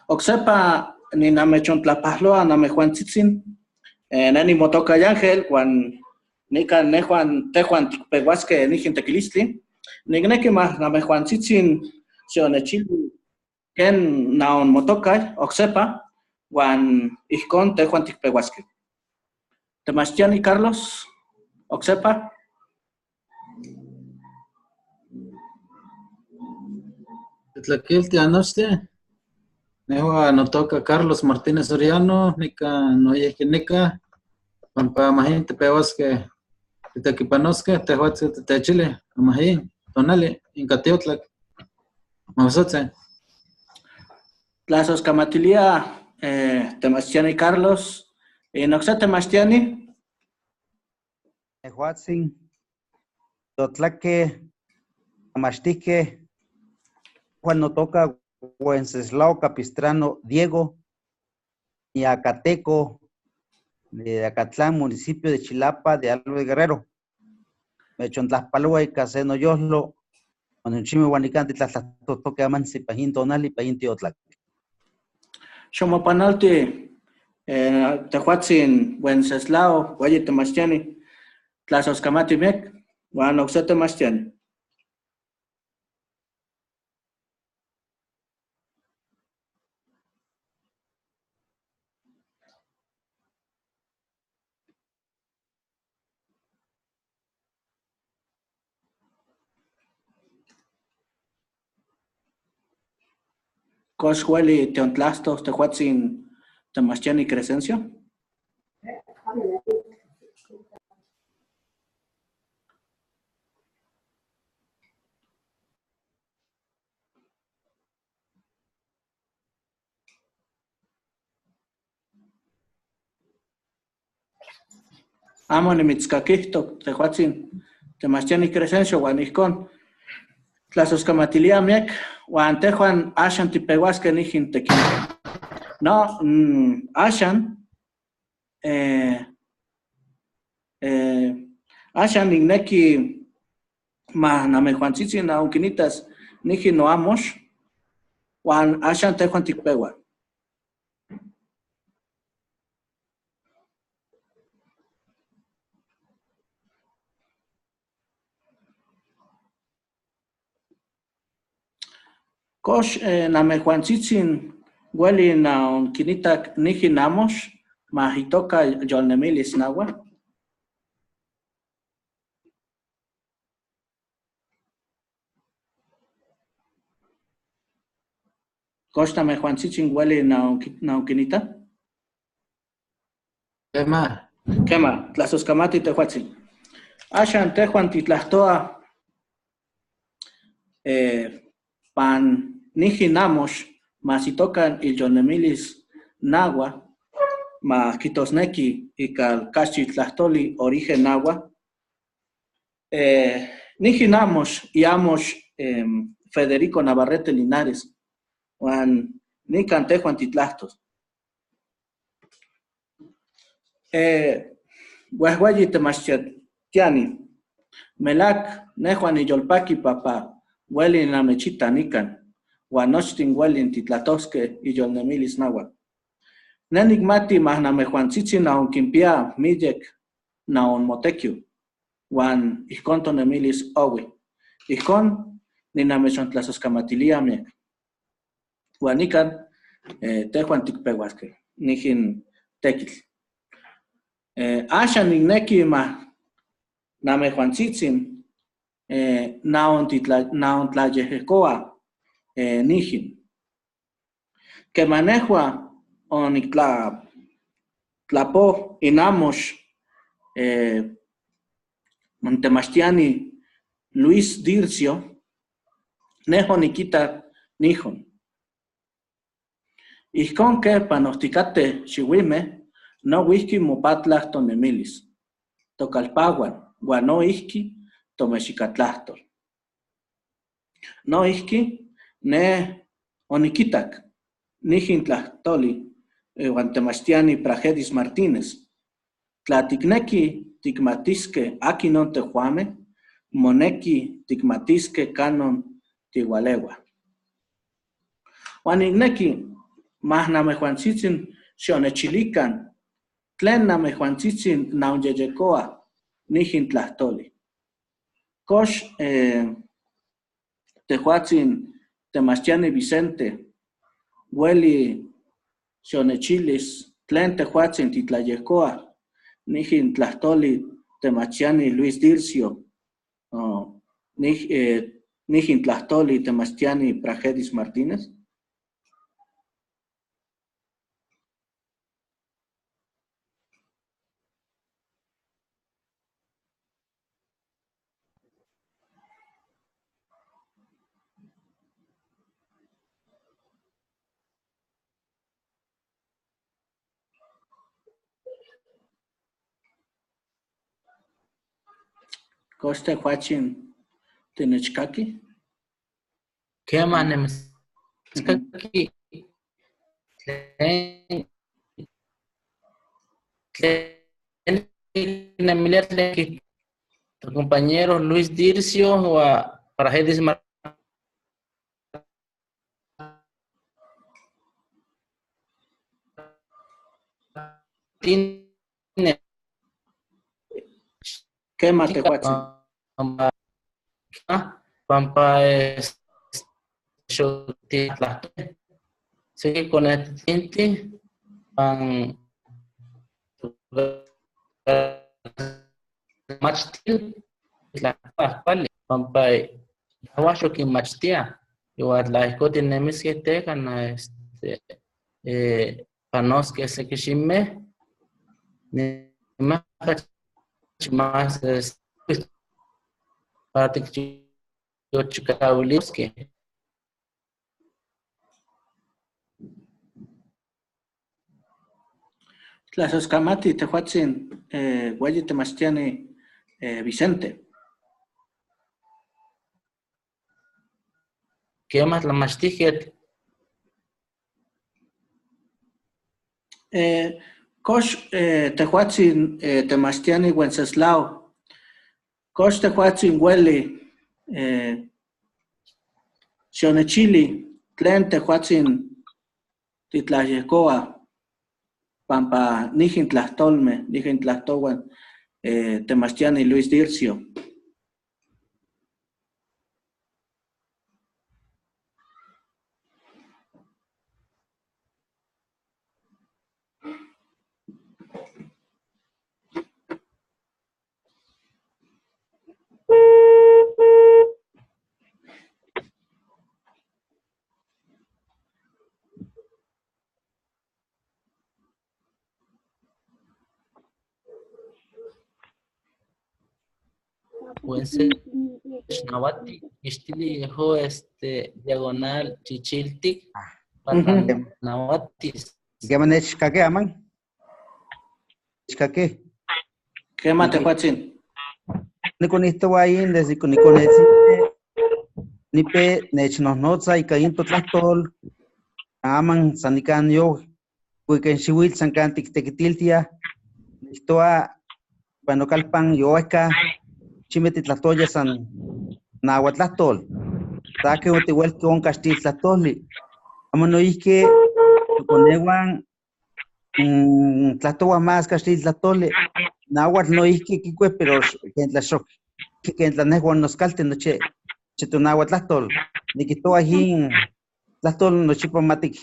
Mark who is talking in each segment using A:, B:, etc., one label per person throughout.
A: Oxepa ni namechontlapahtloa namejuantzitzin, neni motoka Yangel, Juan nika nejuan tejuan tikpehuaskej nijin tekilistli, nikneki mah namejuantzitzin xionechilui ken naon motokaj oksepa, Juan ijkon tejuan tikpeuaskej. Temachtiani Carlos, oksepa.
B: Tlaquilti anoche, newa notoka Carlos Martínez Soriano, nika noyehkinika, pampa mahin tepeuaske, titequipanoske, tehuatzi tetechili, mahin, tonali, inka teotlak, mawsotze.
A: Tlasos kamatilia, temachtiani Carlos, noxa temachtiani.
C: Tehuatzin, totlake, amastike, Juan notoka Wenceslao Capistrano Diego, y Acateco, de Acatlán, municipio de Chilapa, de Álvarez Guerrero. Mechontlaspalua y Caseno Yoslo, Manuchime Guanicanti, Tlatlatoque Amansi, Pajín Tonali, Pajín Teotlak.
A: Xomopanolti, Tehuatzin, Wenceslao, Guayi Temachtiani, Tlasos Kamati Mek, Juan Oxe Temachtiani. Coxhueli Teontlastos, Tehuatzin, Temachtiani Crescencio. Amo nimitzkakihtok, Tehuatzin, Temachtiani Crescencio, Juan ijkon. Tlasos kamatilia miek, Juan tejuan axan tipeuaskej nijin tekilij. No, axan, axan nikneki mah namejuantzitzin naonkinitas nijin noamox, Juan axan tejuan tikpeua. Kox namejuantzitzin ueli naonkinitak nijin amox, mah itoka yolnemilis naua. Kox namejuantzitzin ueli naonkinita? Kema, Tlasos Kamati Tehuatzin. Axan tejuan titlahtoa pan nijin amox, mas itoka ilyolnemilis nagua, ma kitosneki ika kaxi tlahtoli origen nagua. Nijin amox iamox Federico Navarrete Linares, Juan nikan tejuan titlahtos. Huehhueyi temachtiani, melak nejuan iyolpaki papa, ueli namechita nikan, Juan nochtin ueli titlatoske iyolnemilis nagua. Nenikmati mah namejuantzitzin naonkinpia miyek naonmotekiu, Juan ijkon tonemilis owi. Ijkon ninamechontlasoskamatilia miek. Juan nikan tejuan tikpeuaskej, nijin tekitl. Axan nikneki mah namejuantzitzin naontlayehyekoa nijin. Kemanejua oniktlapo inamox Montemachtiani Luis Dircio, nejo nikita nijun. Ijkon ke panojtikate xiuimeh, no wihki mopatlah tonemilis. Tokalpahuan, Juan no ihki tomexikatlahtol. No ihki ne onikitak nijin tlahtoli Juan Temachtiani Prajedis Martínez. Tla tikneki tikmatiske akinon tejuameh, moneki tikmatiske kanon tiualeua. Juan nikneki más namejuantzitsin xionechilican, tlen namejuantzitsin naonyeyecoa, nijin tlahtoli. Kox, tehuatzin Temastiani Vicente, Hueli xionechilis, tlen tehuatzin titlayecoa, nijin tlahtoli Temastiani Luis Dircio, nijin tlahtoli Temastiani Prajedis Martínez. Coste Huachin Tinechkaki.
D: ¿Qué más? Aquí. Tu compañero Luis Dircio o a Prajedis Martínez.
A: ¿Qué más te Huachin?
D: Pampa es sí, con el cliente van machtil la cual pampa awacho que machtia igual la escote nemis que te gana panos que se que shime ni más parte que yo chicaulis que
A: Tlasoskamati Tehuatzin, Hueli Temastiani Vicente.
D: ¿Qué más la mastijet?
A: Kosh Tehuatzin Temastiani Wenceslao. Kosh Tehuatzin Hueli Xionechili, tlen Tehuatzin Titlayecoa. Pampa nijin tlahtolme, nijin tlahtowan Temastiani Luis Dircio.
D: Nawati, estili ho diagonal chichiltik, nawatis.
C: ¿Qué manech kake aman? Kake.
A: ¿Qué más te Huatzin?
C: Ni con esto ahí desde con ese ni pe nech nos notza y caín to tlastol aman sanican yo kuiken shiwil sankan tiktekitiltia estoa panocalpan yo acá chimeti tlatoya san nahuatlastol saque un igual que un castil tlatoli amano que coneguan tlatoa más castil tlatoli nahuatl no que kikue pero que en la shock que en la neguan nos calte noche chetunahuatl tlastol ni que todo ahí tlastol no chipa matik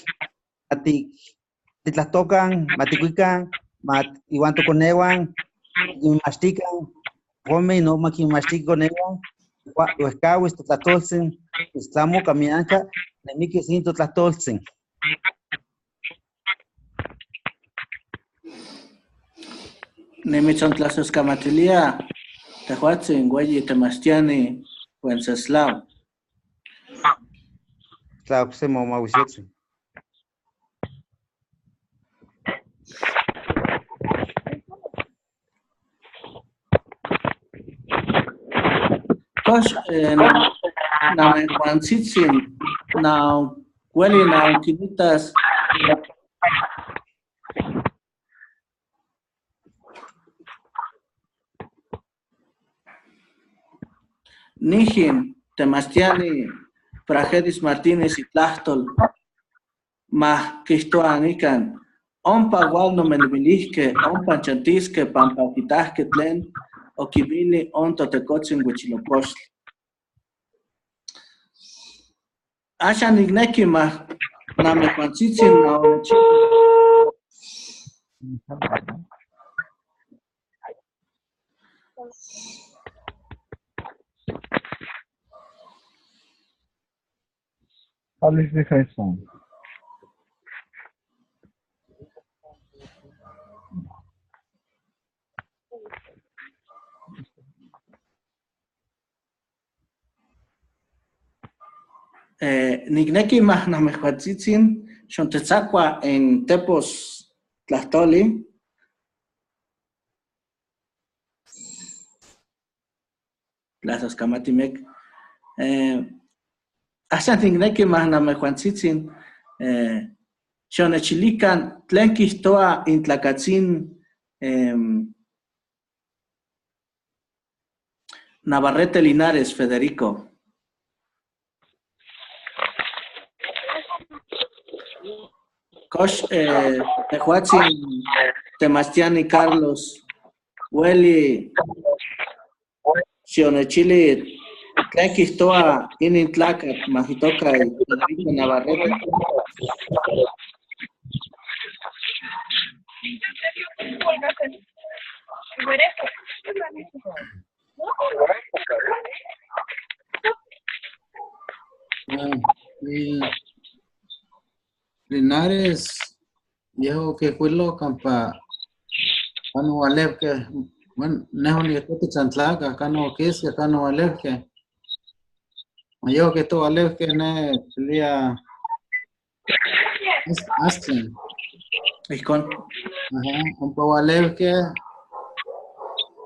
C: titlastocan matikuican mat igual to coneguan y mastican come no maki mastic coneguan o escawis to tlatolsen estamos caminanca de mi que siento tlatolsen
A: Nemichon Tlasoskamatilia Tehuatzin Hueli Temastiani Wenceslao.
C: claro se mo mausietsu
A: Kosh na Juanzitzin na Hueli na Quinitas Nijin Temastiani Prajedis Martínez y Tlachtol más que esto anican. Ompa igual no menimilisque, ompa chantisque, pampa quitasque tlen, o kibili onto tecotzin huichilopochtli. Ashan igneki más namejuantzitsin naonechi.
E: Alles de Jason.
A: Nigneki más namejuantzitsin, xontetzakua en tepos tlahtoli. Plazas Kamatimec. Ashan nigneki más namejuantzitsin, xonechilican tlen kihtoa intlacatzin Navarrete Linares, Federico. Kosh, Tehuatzin, Temastiani Carlos, Hueli, Xionechili, tlen kihtoa inintlacat, majitoca y Federico Navarrete.
B: Linares, viejo que fue lo campa, cuando Alep que, bueno, no ni que chantlaca, acá no que es, acá no Alep que, yo que todo Alep que ne sería Aston,
A: Y con
B: un poco Alep que,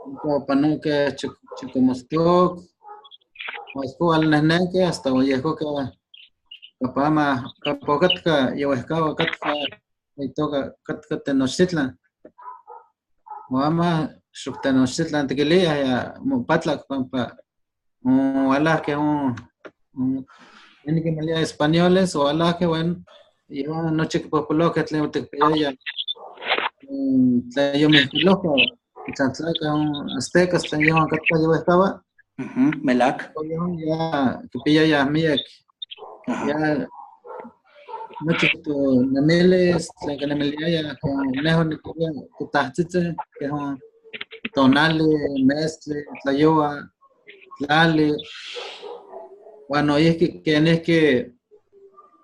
B: un poco panu que chicomostoc, más poco al nene que hasta viejo que Kapama, kapokatka, yawaskawa katka, itoka katka tenochtitlan. Wama, shuk tenochtitlan tequilia, ya, patlak, pampa, ala que tiene que melia españoles, o ala que bueno, y una noche que popular que te ya, yo me loco, chanslaca, aztecas, te llevan katka, yo estaba,
A: Melac.
B: ya, que pilla ya, mía, ya, mucho nameles, la que namelia ya con lejos ni que tachtite, que son tonale, mestre, tlayoa, tlale. Bueno, y es que es que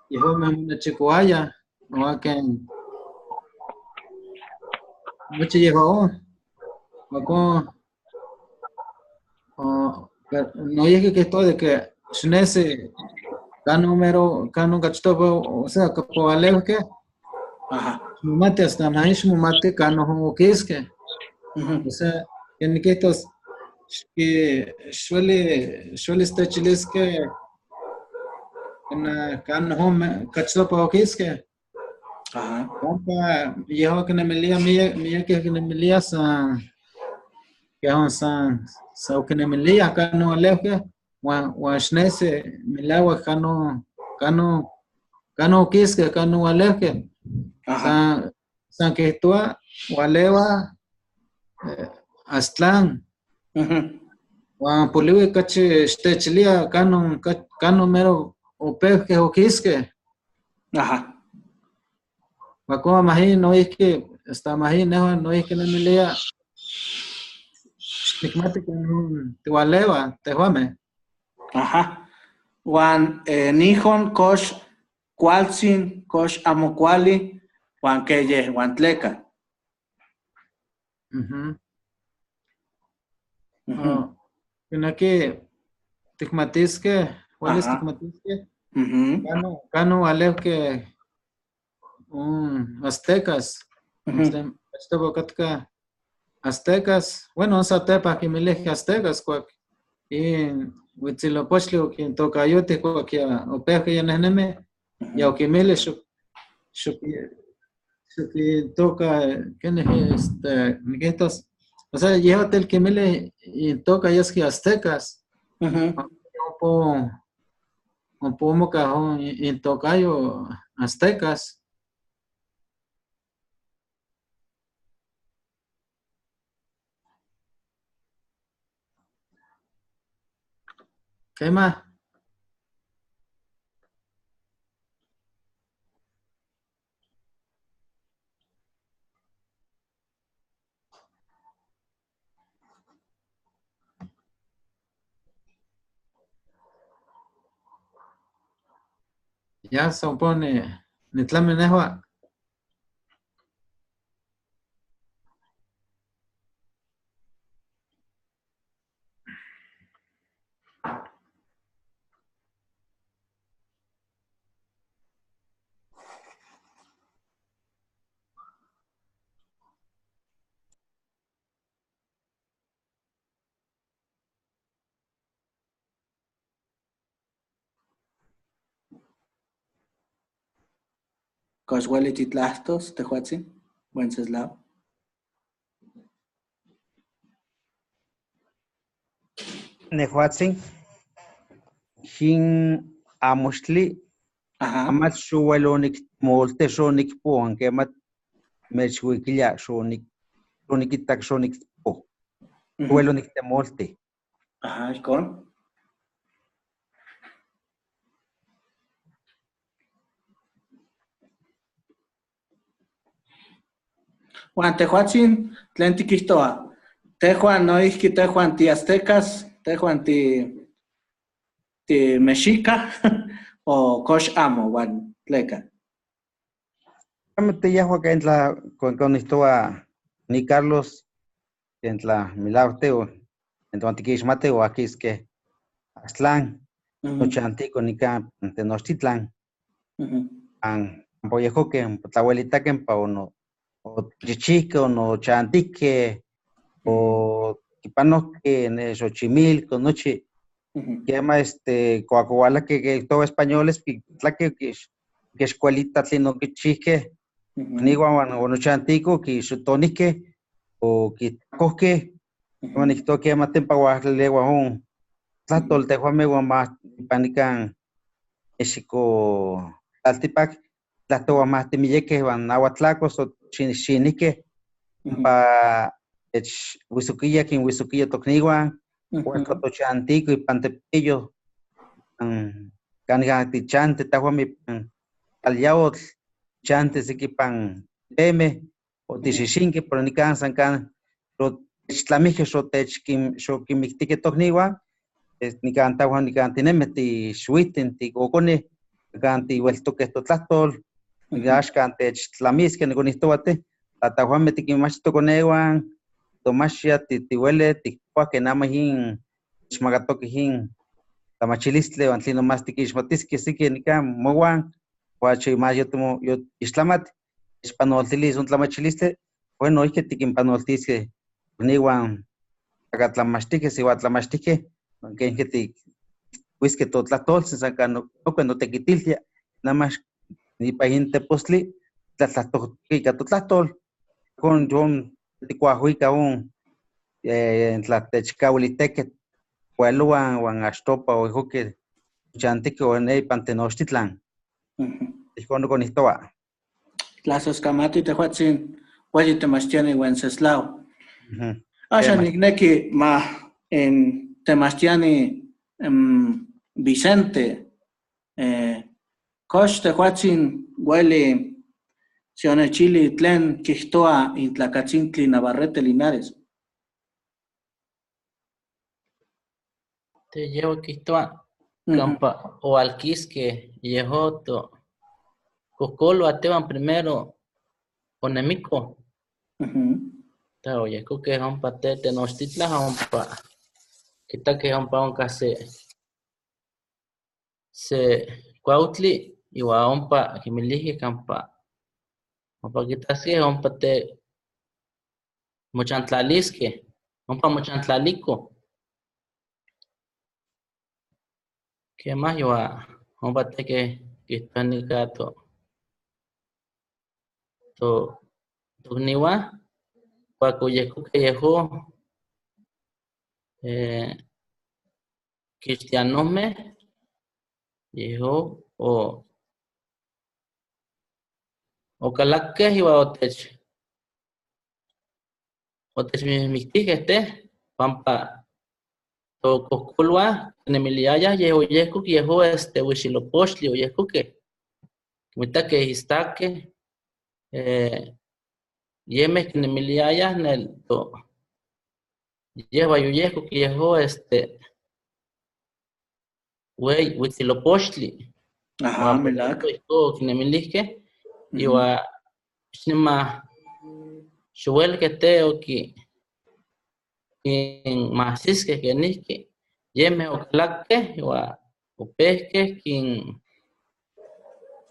B: yo me una chicoaya, no que mucho llegó, no es que esto de que snese número, gachto, o sea, que por algo que mate hasta más mate cano que es que, o sea, en que estos que suele estar chiles que en cano gachto por que es que, yo que no me lía mía que no me lía que son que no me lía acá no algo que Washnese, Milawa, Kano Kiske, Kano Aleke, San Quetua, Walewa, Aztlán, Juan Puliwe, Cache, Stechilia, Kano Mero, Opeque, Oquiske. Wacoma Mají, no es que, está Mají, no es que no me lea, Stigmática, Tiwalewa, Tehuame.
A: Juan Nihon, Kosh, Kualtzin, Kosh Amokuali, Juan Keye, Juan Tleca.
B: Tiene que Tigmatisque, ¿cuál es Tigmatisque? Cano Alef que aztecas. Esto Bocatka aztecas. Bueno, esa tepa que me elige aztecas, y Huitzilopochtli, quien toca yote, que opea que ya no es neme, y aunque me le toca, ¿quién es estos? O sea, llévate el que me le toca, y es que aztecas. un pomo que en tocayo aztecas. ¿Qué más? Ya se opone, Nitlamenehua.
A: Coshueli titlastos, tehuatzin, Wenceslao.
C: Nehuatzin, Hin Amoshli,
A: Ajá.
C: Amat Shuelonik Molte Shonik Po, que Amat Mechwikilia Shonik, Shonikitak Shonik Po, Shuelonik de Molte.
A: Ajá, ¿y con? Juan Tehuatzin, tlen tiquihtoa. Tehuan no isqui tehuan ti aztecas, tehuan ti mexica, o kosh amo, Juan, tleca.
C: Te yahua que entra con esto a ni Carlos, entra Milauteo, entra Antiquismateo, aquí es que Aztlán, noche antico ni can, Tenochtitlan, an Boyejo que la abuelita que pa uno, o chichique, o no chantique, o Kipano que en Xochimilco, noche, que llama Coacoala que todo españoles, que escuelita, sino que chique, Niguan o no chantico, que sutonique, o que coque, manito que maten pa guajarle guajón, tlatol te juame guamás, panican, México, Altipac, tlato guamás te milleque, van aguatlacos o chinique, pa Huizuquilla, quien Huizuquilla tocniguan, huacoto chantico y pantepillo, canigan chante, tajuami, aliaot, chantes equipan peme, o tixixinque, pero ni cansan can, lo tlamique xo quimictique tocniwan, ni cantahuan ni cantineme ti xuiten ti cocone, canti hueltoque totlastol, gax cante tlamisque ni conihtoate, tatahuame tiquimachto conewan, tomachia tihuele, ticuaque namahin, xmagatoque hin, tamachilistle, antlino más tiquixmatisque, sique ni can, moguan, Guacho más yo islamat, espanoltilis un tlamachiliste, bueno, hay que tiquimpanoltisque, niwan, agatlamastique, si guatlamastique, aunque hay que ti, pues que todo tlatol, se sacan, no cuando te quitiltia, nada más, ni pa gente postli, tlatlatojtica tu tlatol, con John, ticuajuica un, en tlatechcauliteque, hueluan, wan astopa, o hijo que, chantique o en el pantenochtitlan. Con esto va.
A: Tlasos camati tehuatzin, huelli temastiani Wenceslao. Asha nigneki ma en temastiani Vicente, kosh tehuatzin hueli sionechili tlen kihtoa intlacatzintli Navarrete Linares.
D: Te llevo kihtoa campa o alquisque yehoto. Cocolo ateban primero onemico. Ta oye, que hompa te Tenochtitlan hompa. Kita que hompa onca se cuautli y wa hompa kimiliji campa. Hompa kita se hompa te mochantlalisque. Hompa mochantlalico. ¿Qué más yo hompa te que hispanicato? To niwa cuacuyecu que yejo cristianome Yeho o calaque iba otech mixtije pampa o cosculua nemiliaya yeho huixilopochtli o yehcuque mitaque istaque yemeh nemiliaya nel lleva yoyehco yeho huitzilopochtli.
A: Ajá, melac.
D: Nemilihque iwa xnima xuel que oki in mahsisque que nihque yeme oclaque iwa opehque quin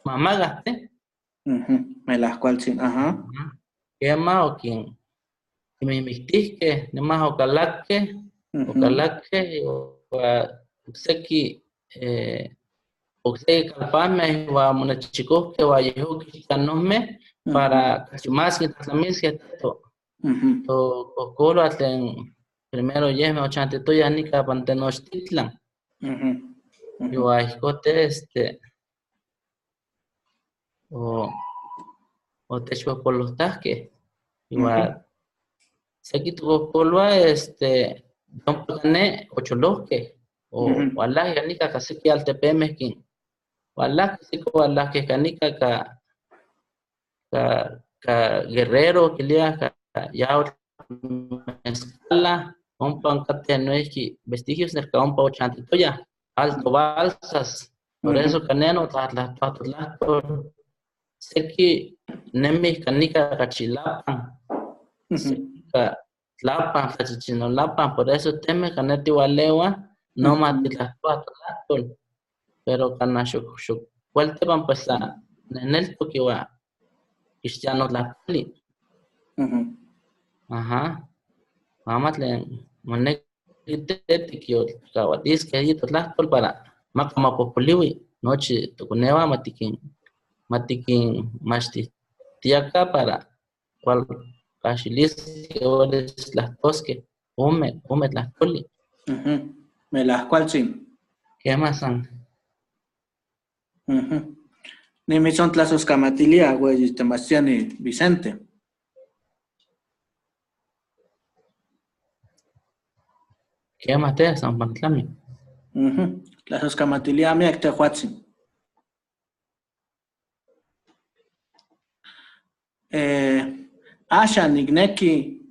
D: mamagate
A: Melac cualtzin, ajá.
D: quema o quien mimictisque nemás ocalaque iwa ocseki calpame iwa monechicosque iwa yehuque canomeh para cachumasque tlatlamisque to cocolo tlen primero yehme ochantitoya nica pantenochtitlan iwa ihcote o techpopolohtasque iwa seki tococoloa yompacane ocholohque o ualaje nica caseki altepemeh ualaje seki ualaje canica ca guerrero quilia ya escala ompa cate noihqui vestigios nerca ompa ochantitoya alto balsas por eso caneno tlahtol seki nemih canica cachilapan seki tlapan tlachichinolapan por eso temeh caneti ualeua no matitlahtoa tlahtol pero cana xucualtepan pues neneltoc iua cristiano tlahpali ajá mama tlen monequi tiquiyolcauatisque ahí totlahtol para macamapohpoliui nochi toconeua matiquin machtihtiaca para cualcaxilisque olis tlahtosque ome tlahtoli
A: Melac cualtzin.
D: quema san
A: Nimison tlasoscamatilia, güey, Temastiani Vicente.
D: quema te san pantlami
A: Tlasoscamatilia miak tehuatzin. Asha nigneki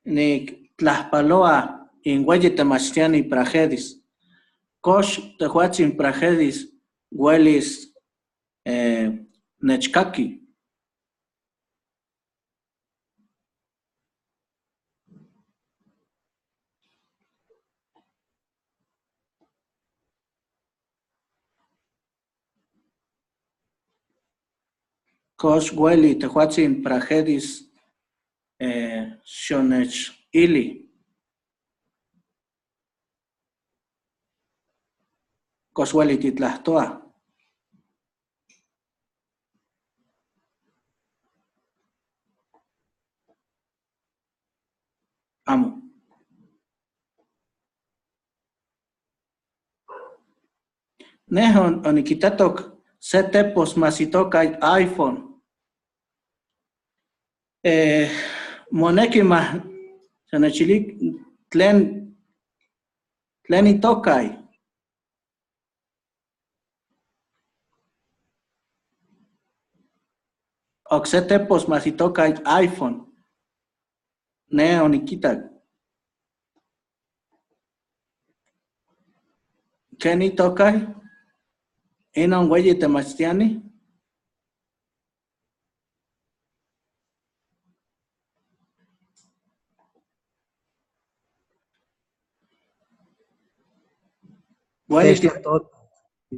A: nik tlahpaloa in güey Temastiani pragedis. Kosh tehuatzin pragedis huelis nechkaki. Kosh hueli tehuatzin pragedis shonech ili. Kosh hueli titlahtoa. Amo. Nehon onikitatok se tepos masitoka iPhone. Moneki mah senechilik tlen itokai. Ok se tepos masitoka iPhone. Ne onikitak. ¿Ken itokai? Inon güey Temastiani.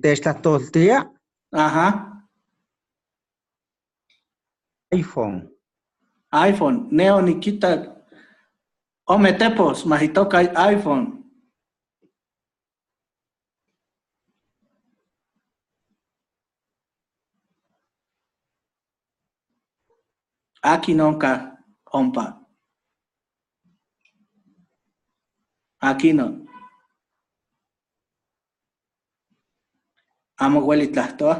C: Techtlahtoltia
A: Ajá.
C: iPhone.
A: iPhone. Neo Nikita. Ome tepos, mahitoka iPhone. Aquí nunca ompa. Aquí no. Amo hueli tlahtoa.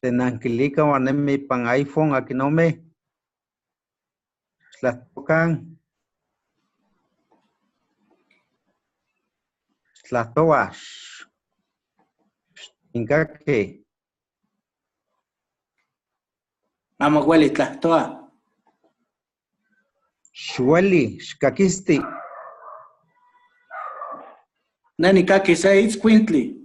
C: Tenanquilica mi pan iPhone aquí no me. Las tocan. Las toas. Inca que.
A: Amo hueli tlahtoa.
C: Shueli, shkakisti.
A: Neni kaki se itzcuintli.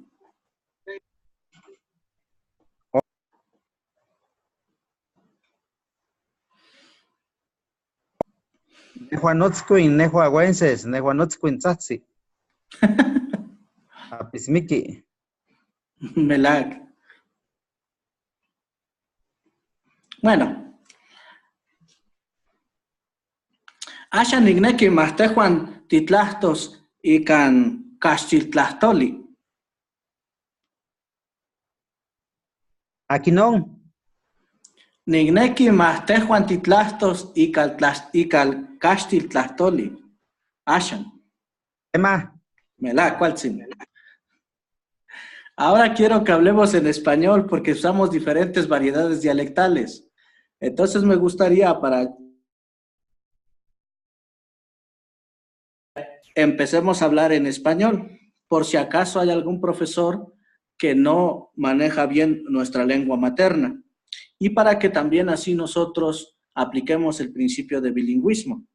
C: Nehuanotzcuin, nehuahuenses, nehuanotzcuin tzatzi. Apismiki.
A: Melag. Bueno. Asha nigneki mastejuan titlahtos ikan caxchiltlahtoli.
C: Aquí no.
A: Nigneki mastejuan titlahtos ikal caxchiltlahtoli. Ashan.
C: Emma.
A: Melag, ¿cuál sí? Ahora quiero que hablemos en español porque usamos diferentes variedades dialectales. Entonces me gustaría para... Empecemos a hablar en español, por si acaso hay algún profesor que no maneja bien nuestra lengua materna y para que también así nosotros apliquemos el principio de bilingüismo.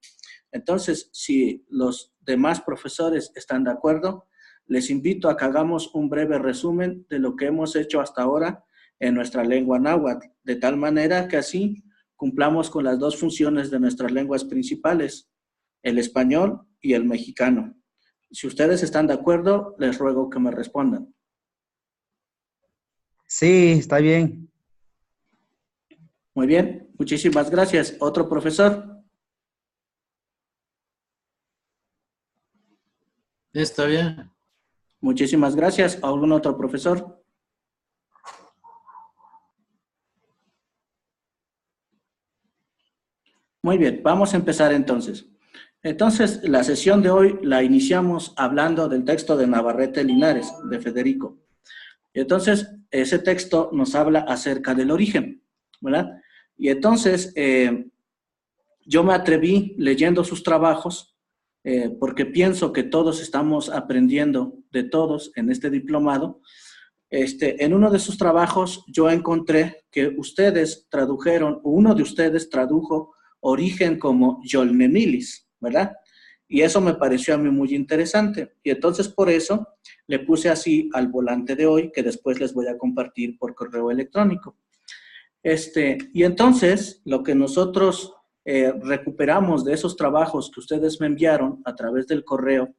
A: Entonces, si los demás profesores están de acuerdo, les invito a que hagamos un breve resumen de lo que hemos hecho hasta ahora en nuestra lengua náhuatl, de tal manera que así cumplamos con las dos funciones de nuestras lenguas principales, el español y el mexicano. Si ustedes están de acuerdo, les ruego que me respondan.
C: Sí, está bien.
A: Muy bien, muchísimas gracias. ¿Otro profesor?
B: Está bien.
A: Muchísimas gracias. ¿Algún otro profesor? Muy bien, vamos a empezar entonces. Entonces, la sesión de hoy la iniciamos hablando del texto de Navarrete Linares, de Federico. Entonces, ese texto nos habla acerca del origen, ¿verdad? Y entonces, yo me atreví leyendo sus trabajos, porque pienso que todos estamos aprendiendo de todos en este diplomado. En uno de sus trabajos yo encontré que ustedes tradujeron, uno de ustedes tradujo origen como Yolnemilis, ¿verdad? Y eso me pareció a mí muy interesante. Y entonces por eso le puse así al volante de hoy, que después les voy a compartir por correo electrónico. Y entonces lo que nosotros recuperamos de esos trabajos que ustedes me enviaron a través del correo,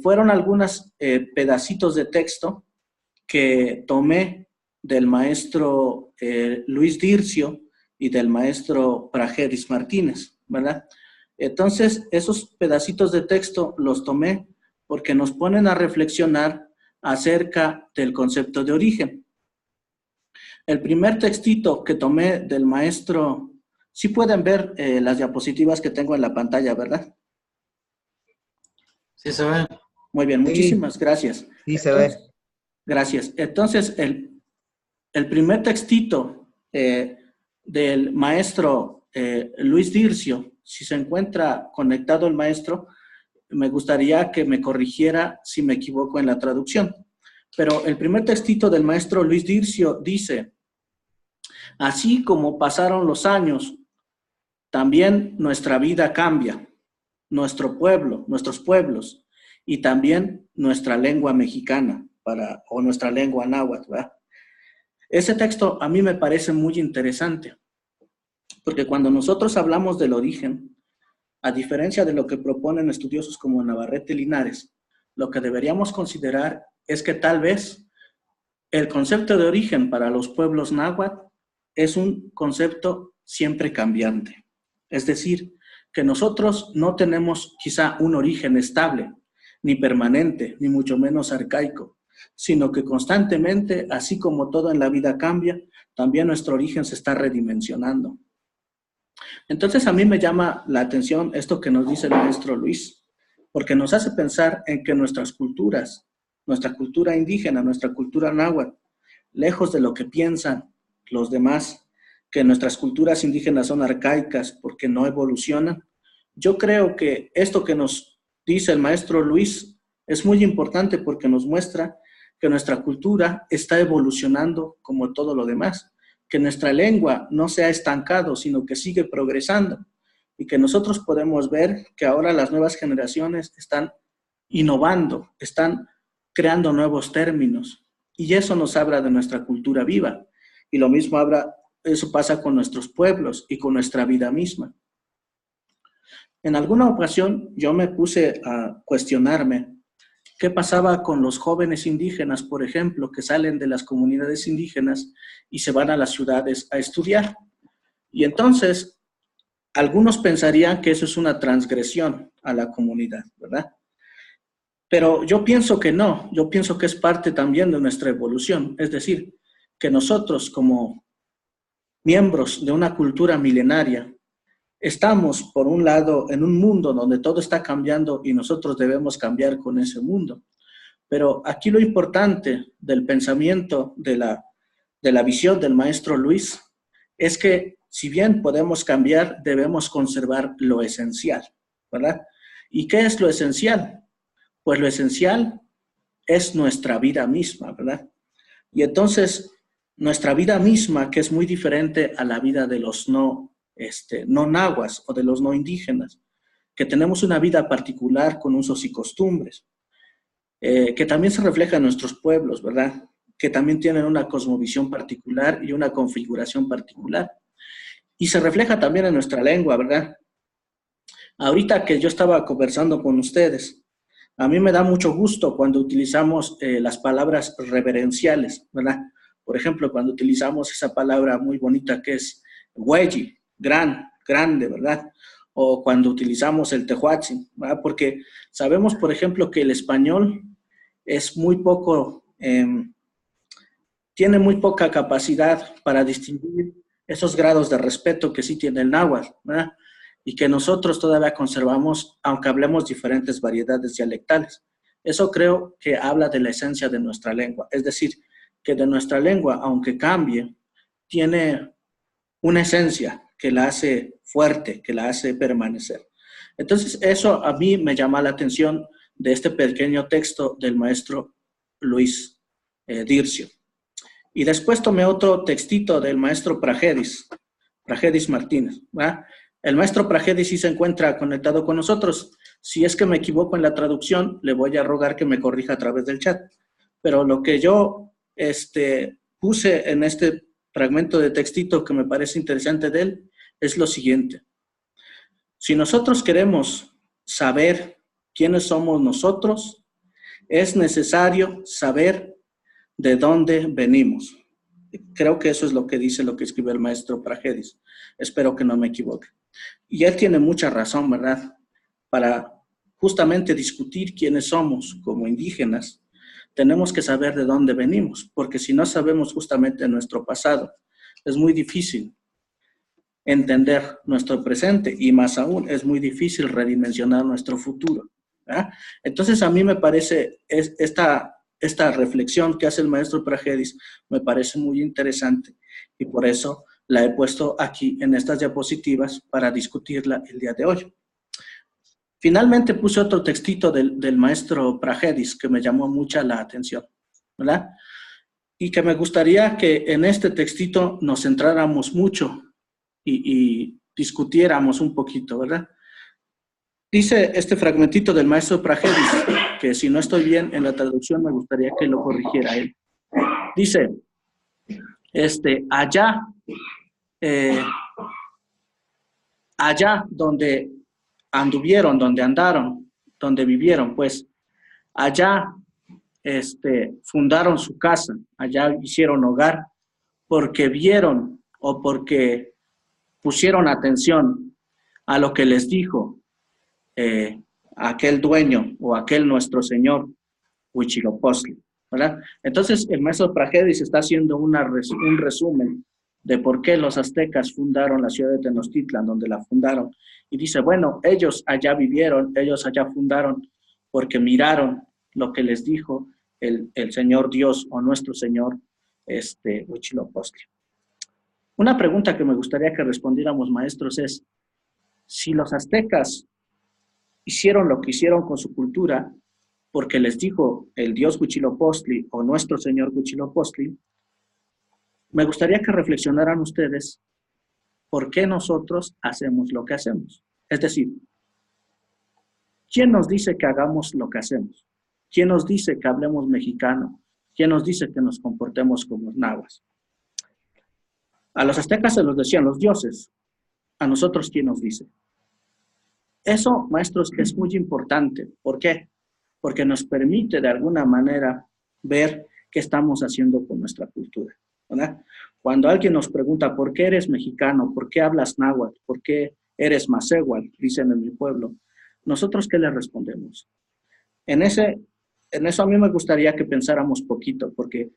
A: fueron algunos pedacitos de texto que tomé del maestro Luis Dircio y del maestro Prajeris Martínez, ¿verdad? Entonces, esos pedacitos de texto los tomé porque nos ponen a reflexionar acerca del concepto de origen. El primer textito que tomé del maestro, sí pueden ver las diapositivas que tengo en la pantalla, ¿verdad?
B: Sí se ve.
A: Muy bien, muchísimas gracias.
C: Sí se ve.
A: Gracias. Entonces, el primer textito del maestro Luis Dircio, si se encuentra conectado el maestro, me gustaría que me corrigiera si me equivoco en la traducción. Pero el primer textito del maestro Luis Dircio dice: así como pasaron los años, también nuestra vida cambia, nuestros pueblos, y también nuestra lengua mexicana, o nuestra lengua náhuatl, ¿verdad? Ese texto a mí me parece muy interesante, porque cuando nosotros hablamos del origen, a diferencia de lo que proponen estudiosos como Navarrete Linares, lo que deberíamos considerar es que tal vez el concepto de origen para los pueblos náhuatl es un concepto siempre cambiante. Es decir, que nosotros no tenemos quizá un origen estable, ni permanente, ni mucho menos arcaico, sino que constantemente, así como todo en la vida cambia, también nuestro origen se está redimensionando. Entonces a mí me llama la atención esto que nos dice el maestro Luis, porque nos hace pensar en que nuestras culturas, nuestra cultura indígena, nuestra cultura náhuatl, lejos de lo que piensan los demás, que nuestras culturas indígenas son arcaicas porque no evolucionan, yo creo que esto que nos dice el maestro Luis es muy importante porque nos muestra que nuestra cultura está evolucionando como todo lo demás, que nuestra lengua no se ha estancado, sino que sigue progresando y que nosotros podemos ver que ahora las nuevas generaciones están innovando, están creando nuevos términos y eso nos habla de nuestra cultura viva y lo mismo eso pasa con nuestros pueblos y con nuestra vida misma. En alguna ocasión yo me puse a cuestionarme qué pasaba con los jóvenes indígenas, por ejemplo, que salen de las comunidades indígenas y se van a las ciudades a estudiar. Y entonces, algunos pensarían que eso es una transgresión a la comunidad, ¿verdad? Pero yo pienso que no, yo pienso que es parte también de nuestra evolución, es decir, que nosotros como miembros de una cultura milenaria, estamos, por un lado, en un mundo donde todo está cambiando y nosotros debemos cambiar con ese mundo. Pero aquí lo importante del pensamiento, de la visión del maestro Luis, es que si bien podemos cambiar, debemos conservar lo esencial, ¿verdad? ¿Y qué es lo esencial? Pues lo esencial es nuestra vida misma, ¿verdad? Y entonces, nuestra vida misma, que es muy diferente a la vida de los no nahuas o de los no indígenas, que tenemos una vida particular con usos y costumbres, que también se refleja en nuestros pueblos, ¿verdad? Que también tienen una cosmovisión particular y una configuración particular. Y se refleja también en nuestra lengua, ¿verdad? Ahorita que yo estaba conversando con ustedes, a mí me da mucho gusto cuando utilizamos las palabras reverenciales, ¿verdad? Por ejemplo, cuando utilizamos esa palabra muy bonita que es hueyi, grande, ¿verdad? O cuando utilizamos el tehuatzin, ¿verdad? Porque sabemos, por ejemplo, que el español es muy poco, tiene muy poca capacidad para distinguir esos grados de respeto que sí tiene el náhuatl, ¿verdad? Y que nosotros todavía conservamos, aunque hablemos diferentes variedades dialectales. Eso creo que habla de la esencia de nuestra lengua, es decir, que de nuestra lengua, aunque cambie, tiene una esencia que la hace fuerte, que la hace permanecer. Entonces, eso a mí me llama la atención de este pequeño texto del maestro Luis Dircio. Y después tomé otro textito del maestro Pragedis Martínez, ¿verdad? El maestro Pragedis sí se encuentra conectado con nosotros. Si es que me equivoco en la traducción, le voy a rogar que me corrija a través del chat. Pero lo que yo puse en este fragmento de textito que me parece interesante de él es lo siguiente. Si nosotros queremos saber quiénes somos nosotros, es necesario saber de dónde venimos. Creo que eso es lo que dice, lo que escribe el maestro Pragedis. Espero que no me equivoque. Y él tiene mucha razón, ¿verdad? Para justamente discutir quiénes somos como indígenas, tenemos que saber de dónde venimos, porque si no sabemos justamente nuestro pasado, es muy difícil entender nuestro presente y más aún es muy difícil redimensionar nuestro futuro, ¿verdad? Entonces a mí me parece esta reflexión que hace el maestro Pragedis me parece muy interesante y por eso la he puesto aquí en estas diapositivas para discutirla el día de hoy. Finalmente puse otro textito del maestro Pragedis que me llamó mucha la atención, ¿verdad? Y que me gustaría que en este textito nos centráramos mucho y discutiéramos un poquito, ¿verdad? Dice este fragmentito del maestro Pragedis, que si no estoy bien en la traducción me gustaría que lo corrigiera él. Dice, allá donde anduvieron, donde andaron, donde vivieron, pues allá fundaron su casa, allá hicieron hogar, porque vieron o porque pusieron atención a lo que les dijo aquel dueño o aquel nuestro señor Huitzilopochtli, ¿verdad? Entonces el maestro Pragedis está haciendo un resumen de por qué los aztecas fundaron la ciudad de Tenochtitlan, donde la fundaron. Y dice, bueno, ellos allá vivieron, ellos allá fundaron porque miraron lo que les dijo el Señor Dios o nuestro Señor Huitzilopochtli. Una pregunta que me gustaría que respondiéramos, maestros, es si los aztecas hicieron lo que hicieron con su cultura porque les dijo el Dios Huitzilopochtli o nuestro Señor Huitzilopochtli, me gustaría que reflexionaran ustedes por qué nosotros hacemos lo que hacemos. Es decir, ¿quién nos dice que hagamos lo que hacemos? ¿Quién nos dice que hablemos mexicano? ¿Quién nos dice que nos comportemos como nahuas? A los aztecas se los decían los dioses. ¿A nosotros quién nos dice? Eso, maestros, es muy importante. ¿Por qué? Porque nos permite de alguna manera ver qué estamos haciendo con nuestra cultura, ¿verdad? Cuando alguien nos pregunta ¿por qué eres mexicano? ¿Por qué hablas náhuatl? ¿Por qué eres macehuatl? Dicen en mi pueblo. ¿Nosotros qué le respondemos? En eso a mí me gustaría que pensáramos poquito, porque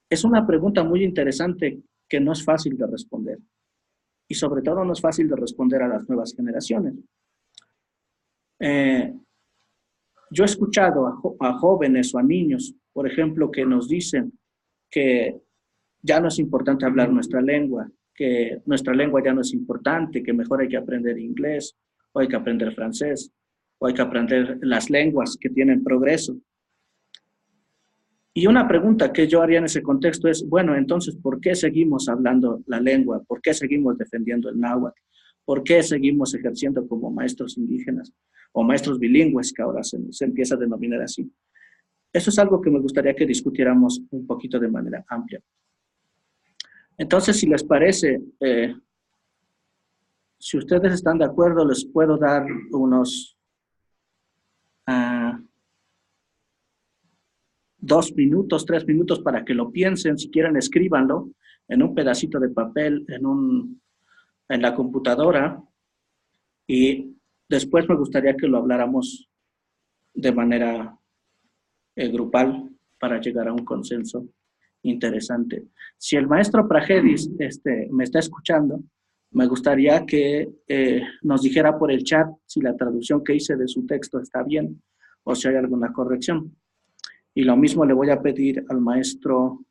A: es una pregunta muy interesante que no es fácil de responder. Y sobre todo no es fácil de responder a las nuevas generaciones. Yo he escuchado a jóvenes o a niños, por ejemplo, que nos dicen que ya no es importante hablar nuestra lengua, que nuestra lengua ya no es importante, que mejor hay que aprender inglés, o hay que aprender francés, o hay que aprender las lenguas que tienen progreso. Y una pregunta que yo haría en ese contexto es, bueno, entonces, ¿por qué seguimos hablando la lengua? ¿Por qué seguimos defendiendo el náhuatl? ¿Por qué seguimos ejerciendo como maestros indígenas o maestros bilingües, que ahora se empieza a denominar así? Eso es algo que me gustaría que discutiéramos un poquito de manera amplia. Entonces, si les parece, si ustedes están de acuerdo, les puedo dar unos 2 minutos, 3 minutos para que lo piensen. Si quieren, escríbanlo en un pedacito de papel, en la computadora, y después me gustaría que lo habláramos de manera grupal para llegar a un consenso interesante. Si el maestro Pragedis me está escuchando, me gustaría que nos dijera por el chat si la traducción que hice de su texto está bien o si hay alguna corrección. Y lo mismo le voy a pedir al maestro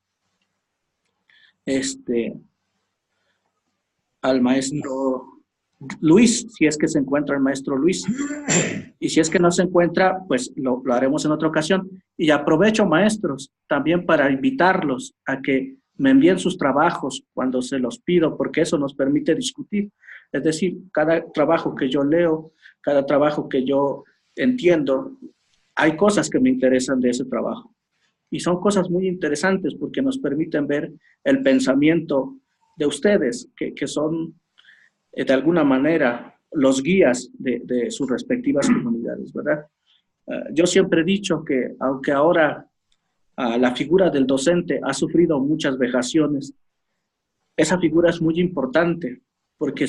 A: Luis, si es que se encuentra el maestro Luis. Y si es que no se encuentra, pues lo haremos en otra ocasión. Y aprovecho, maestros, también para invitarlos a que me envíen sus trabajos cuando se los pido, porque eso nos permite discutir. Es decir, cada trabajo que yo leo, cada trabajo que yo entiendo, hay cosas que me interesan de ese trabajo. Y son cosas muy interesantes porque nos permiten ver el pensamiento de ustedes, que son de alguna manera los guías de sus respectivas comunidades, ¿verdad? Yo siempre he dicho que aunque ahora la figura del docente ha sufrido muchas vejaciones, esa figura es muy importante porque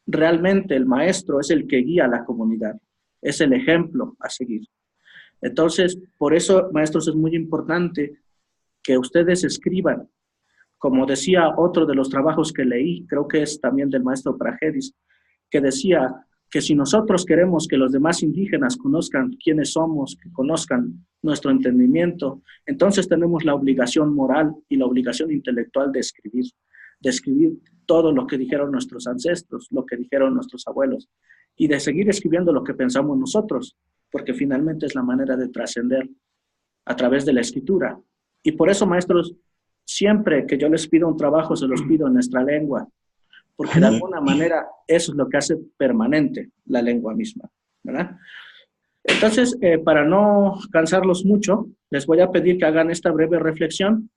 A: realmente el maestro es el que guía a la comunidad, es el ejemplo a seguir. Entonces, por eso, maestros, es muy importante que ustedes escriban. Como decía otro de los trabajos que leí, creo que es también del maestro Pragedis, que decía que si nosotros queremos que los demás indígenas conozcan quiénes somos, que conozcan nuestro entendimiento, entonces tenemos la obligación moral y la obligación intelectual de escribir todo lo que dijeron nuestros ancestros, lo que dijeron nuestros abuelos, y de seguir escribiendo lo que pensamos nosotros, porque finalmente es la manera de trascender a través de la escritura. Y por eso, maestros, siempre que yo les pido un trabajo, se los pido en nuestra lengua, porque de alguna manera eso es lo que hace permanente la lengua misma, ¿verdad? Entonces, para no cansarlos mucho, les voy a pedir que hagan esta breve reflexión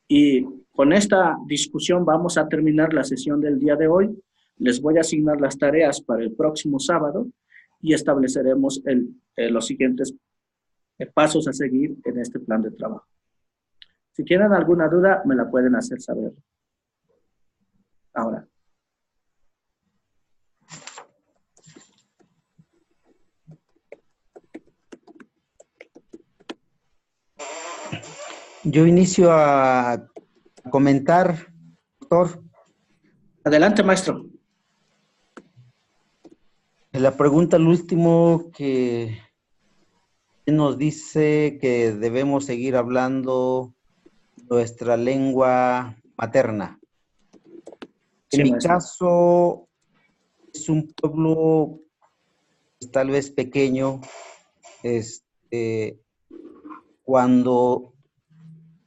A: y con esta discusión vamos a terminar la sesión del día de hoy. Les voy a asignar las tareas para el próximo sábado y estableceremos los siguientes pasos a seguir en este plan de trabajo. Si tienen alguna duda, me la pueden hacer saber ahora.
C: Yo inicio a comentar doctor.
A: Adelante, maestro.
C: La pregunta al último que nos dice que debemos seguir hablando nuestra lengua materna.
A: Sí,
C: En mi
A: maestro.
C: caso, es un pueblo pues, tal vez pequeño. Cuando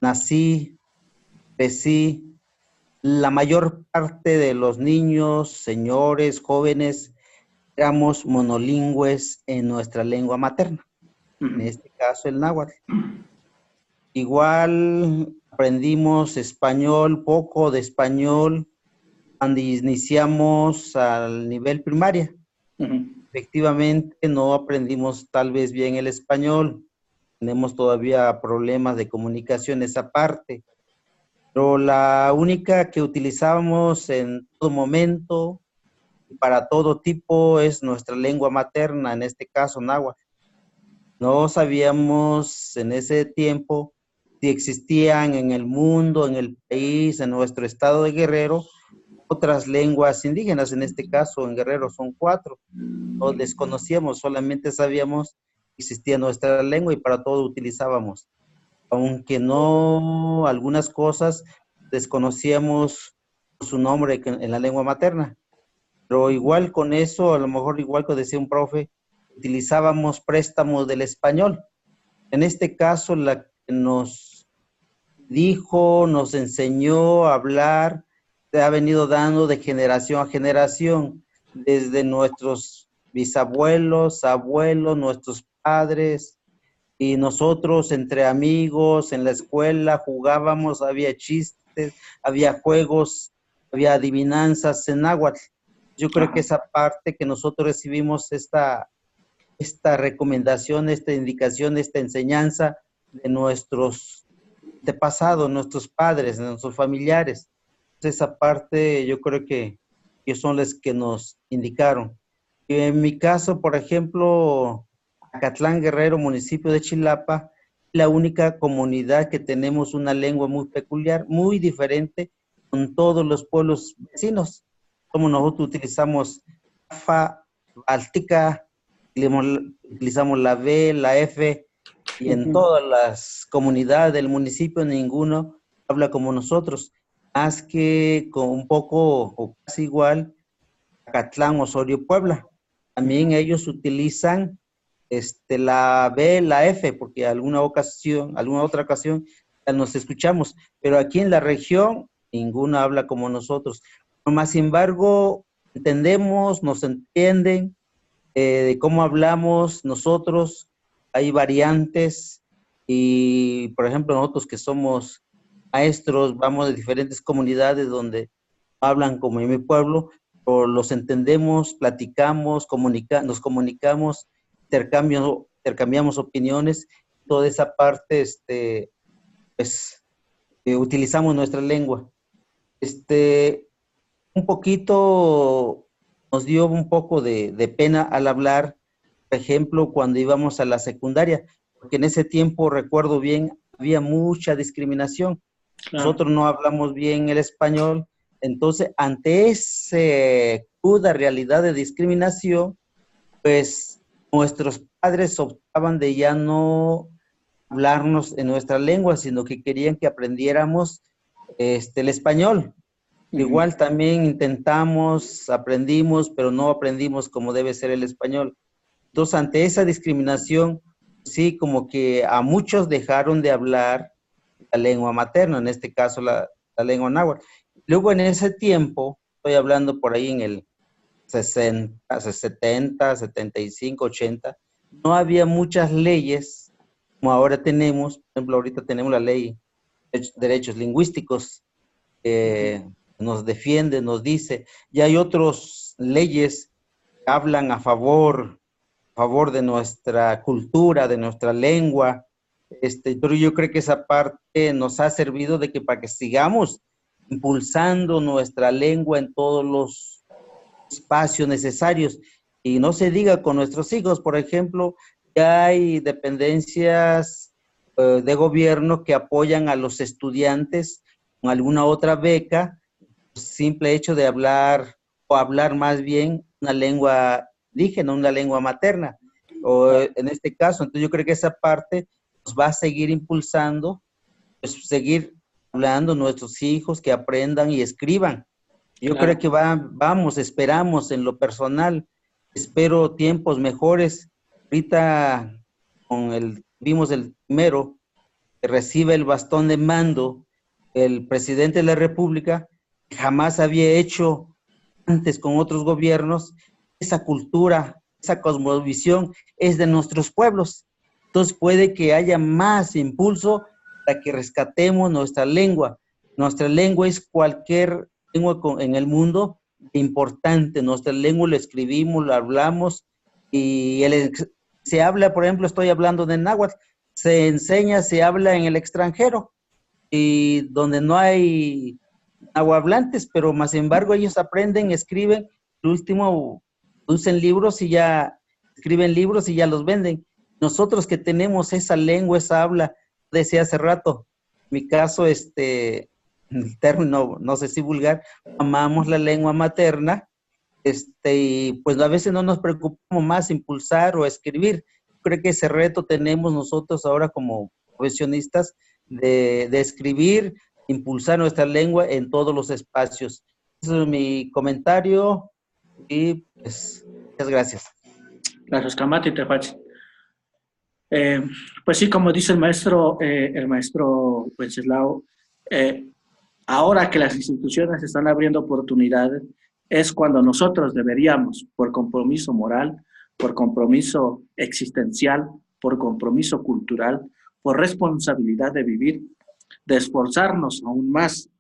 C: nací, crecí, la mayor parte de los niños, señores, jóvenes, éramos monolingües en nuestra lengua materna. En este caso, el náhuatl. Igual aprendimos español, poco de español, cuando iniciamos al nivel primaria. Efectivamente, no aprendimos tal vez bien el español. Tenemos todavía problemas de comunicación esa parte. Pero la única que utilizábamos en todo momento, para todo tipo, es nuestra lengua materna, en este caso náhuatl. No sabíamos en ese tiempo si existían en el mundo, en el país, en nuestro estado de Guerrero, otras lenguas indígenas. En este caso, en Guerrero son 4. No desconocíamos, solamente sabíamos que existía nuestra lengua y para todo utilizábamos. Aunque no, algunas cosas desconocíamos su nombre en la lengua materna. Pero igual con eso, a lo mejor igual que decía un profe, utilizábamos préstamos del español. En este caso, la que nos dijo, nos enseñó a hablar, se ha venido dando de generación a generación, desde nuestros bisabuelos, abuelos, nuestros padres, y nosotros entre amigos, en la escuela, jugábamos, había chistes, había juegos, había adivinanzas en náhuatl. Yo creo que esa parte que nosotros recibimos esta recomendación, esta indicación, esta enseñanza de nuestros de pasado, nuestros padres, de nuestros familiares. Esa parte yo creo que son las que nos indicaron. Y en mi caso, por ejemplo, Acatlán Guerrero, municipio de Chilapa, la única comunidad que tenemos una lengua muy peculiar, muy diferente con todos los pueblos vecinos. Como nosotros utilizamos Afa, Báltica, utilizamos la B, la F, y en todas las comunidades del municipio ninguno habla como nosotros, más que con un poco o casi igual Acatlán, Osorio, Puebla. También ellos utilizan la B, la F, porque alguna otra ocasión ya nos escuchamos, pero aquí en la región ninguno habla como nosotros. Más sin embargo, entendemos, nos entienden de cómo hablamos nosotros. Hay variantes y, por ejemplo, nosotros que somos maestros, vamos de diferentes comunidades donde hablan como en mi pueblo, pero los entendemos, platicamos, nos comunicamos, intercambiamos opiniones, toda esa parte, utilizamos nuestra lengua. Un poquito nos dio un poco de pena al hablar, por ejemplo, cuando íbamos a la secundaria, porque en ese tiempo, recuerdo bien, había mucha discriminación. Claro. Nosotros no hablamos bien el español, entonces ante esa cruda realidad de discriminación, pues nuestros padres optaban de ya no hablarnos en nuestra lengua, sino que querían que aprendiéramos el español. Igual también intentamos, aprendimos, pero no aprendimos como debe ser el español. Entonces, ante esa discriminación, sí, como que a muchos dejaron de hablar la lengua materna, en este caso la lengua náhuatl. Luego en ese tiempo, estoy hablando por ahí en el 60, 70, 75, 80, no había muchas leyes como ahora tenemos. Por ejemplo, ahorita tenemos la ley de derechos lingüísticos, nos defiende, nos dice, y hay otras leyes que hablan a favor de nuestra cultura, de nuestra lengua, pero yo creo que esa parte nos ha servido de que para que sigamos impulsando nuestra lengua en todos los espacios necesarios, y no se diga con nuestros hijos. Por ejemplo, ya hay dependencias de gobierno que apoyan a los estudiantes con alguna otra beca simple hecho de hablar, o hablar más bien una lengua indígena, una lengua materna, o en este caso. Entonces yo creo que esa parte nos va a seguir impulsando, pues seguir hablando nuestros hijos, que aprendan y escriban. Yo creo que esperamos en lo personal, espero tiempos mejores. Ahorita vimos el primero que recibe el bastón de mando, el presidente de la República, jamás había hecho antes con otros gobiernos. Esa cultura, esa cosmovisión es de nuestros pueblos. Entonces puede que haya más impulso para que rescatemos nuestra lengua. Nuestra lengua es cualquier lengua en el mundo importante. Nuestra lengua la escribimos, la hablamos, y se habla, por ejemplo, estoy hablando de náhuatl, se enseña, se habla en el extranjero, y donde no hay nahuablantes, pero más sin embargo ellos aprenden, escriben, el último producen libros y ya escriben libros y ya los venden. Nosotros que tenemos esa lengua, esa habla, decía hace rato, en mi caso, el término, no sé si vulgar, amamos la lengua materna, y pues a veces no nos preocupamos más impulsar o escribir. Creo que ese reto tenemos nosotros ahora como profesionistas de escribir, impulsar nuestra lengua en todos los espacios. Ese es mi comentario y pues muchas gracias.
A: Gracias, Camati, Tepache. Pues sí, como dice el maestro Wenceslao, ahora que las instituciones están abriendo oportunidades, es cuando nosotros deberíamos, por compromiso moral, por compromiso existencial, por compromiso cultural, por responsabilidad de vivir, de esforzarnos aún más.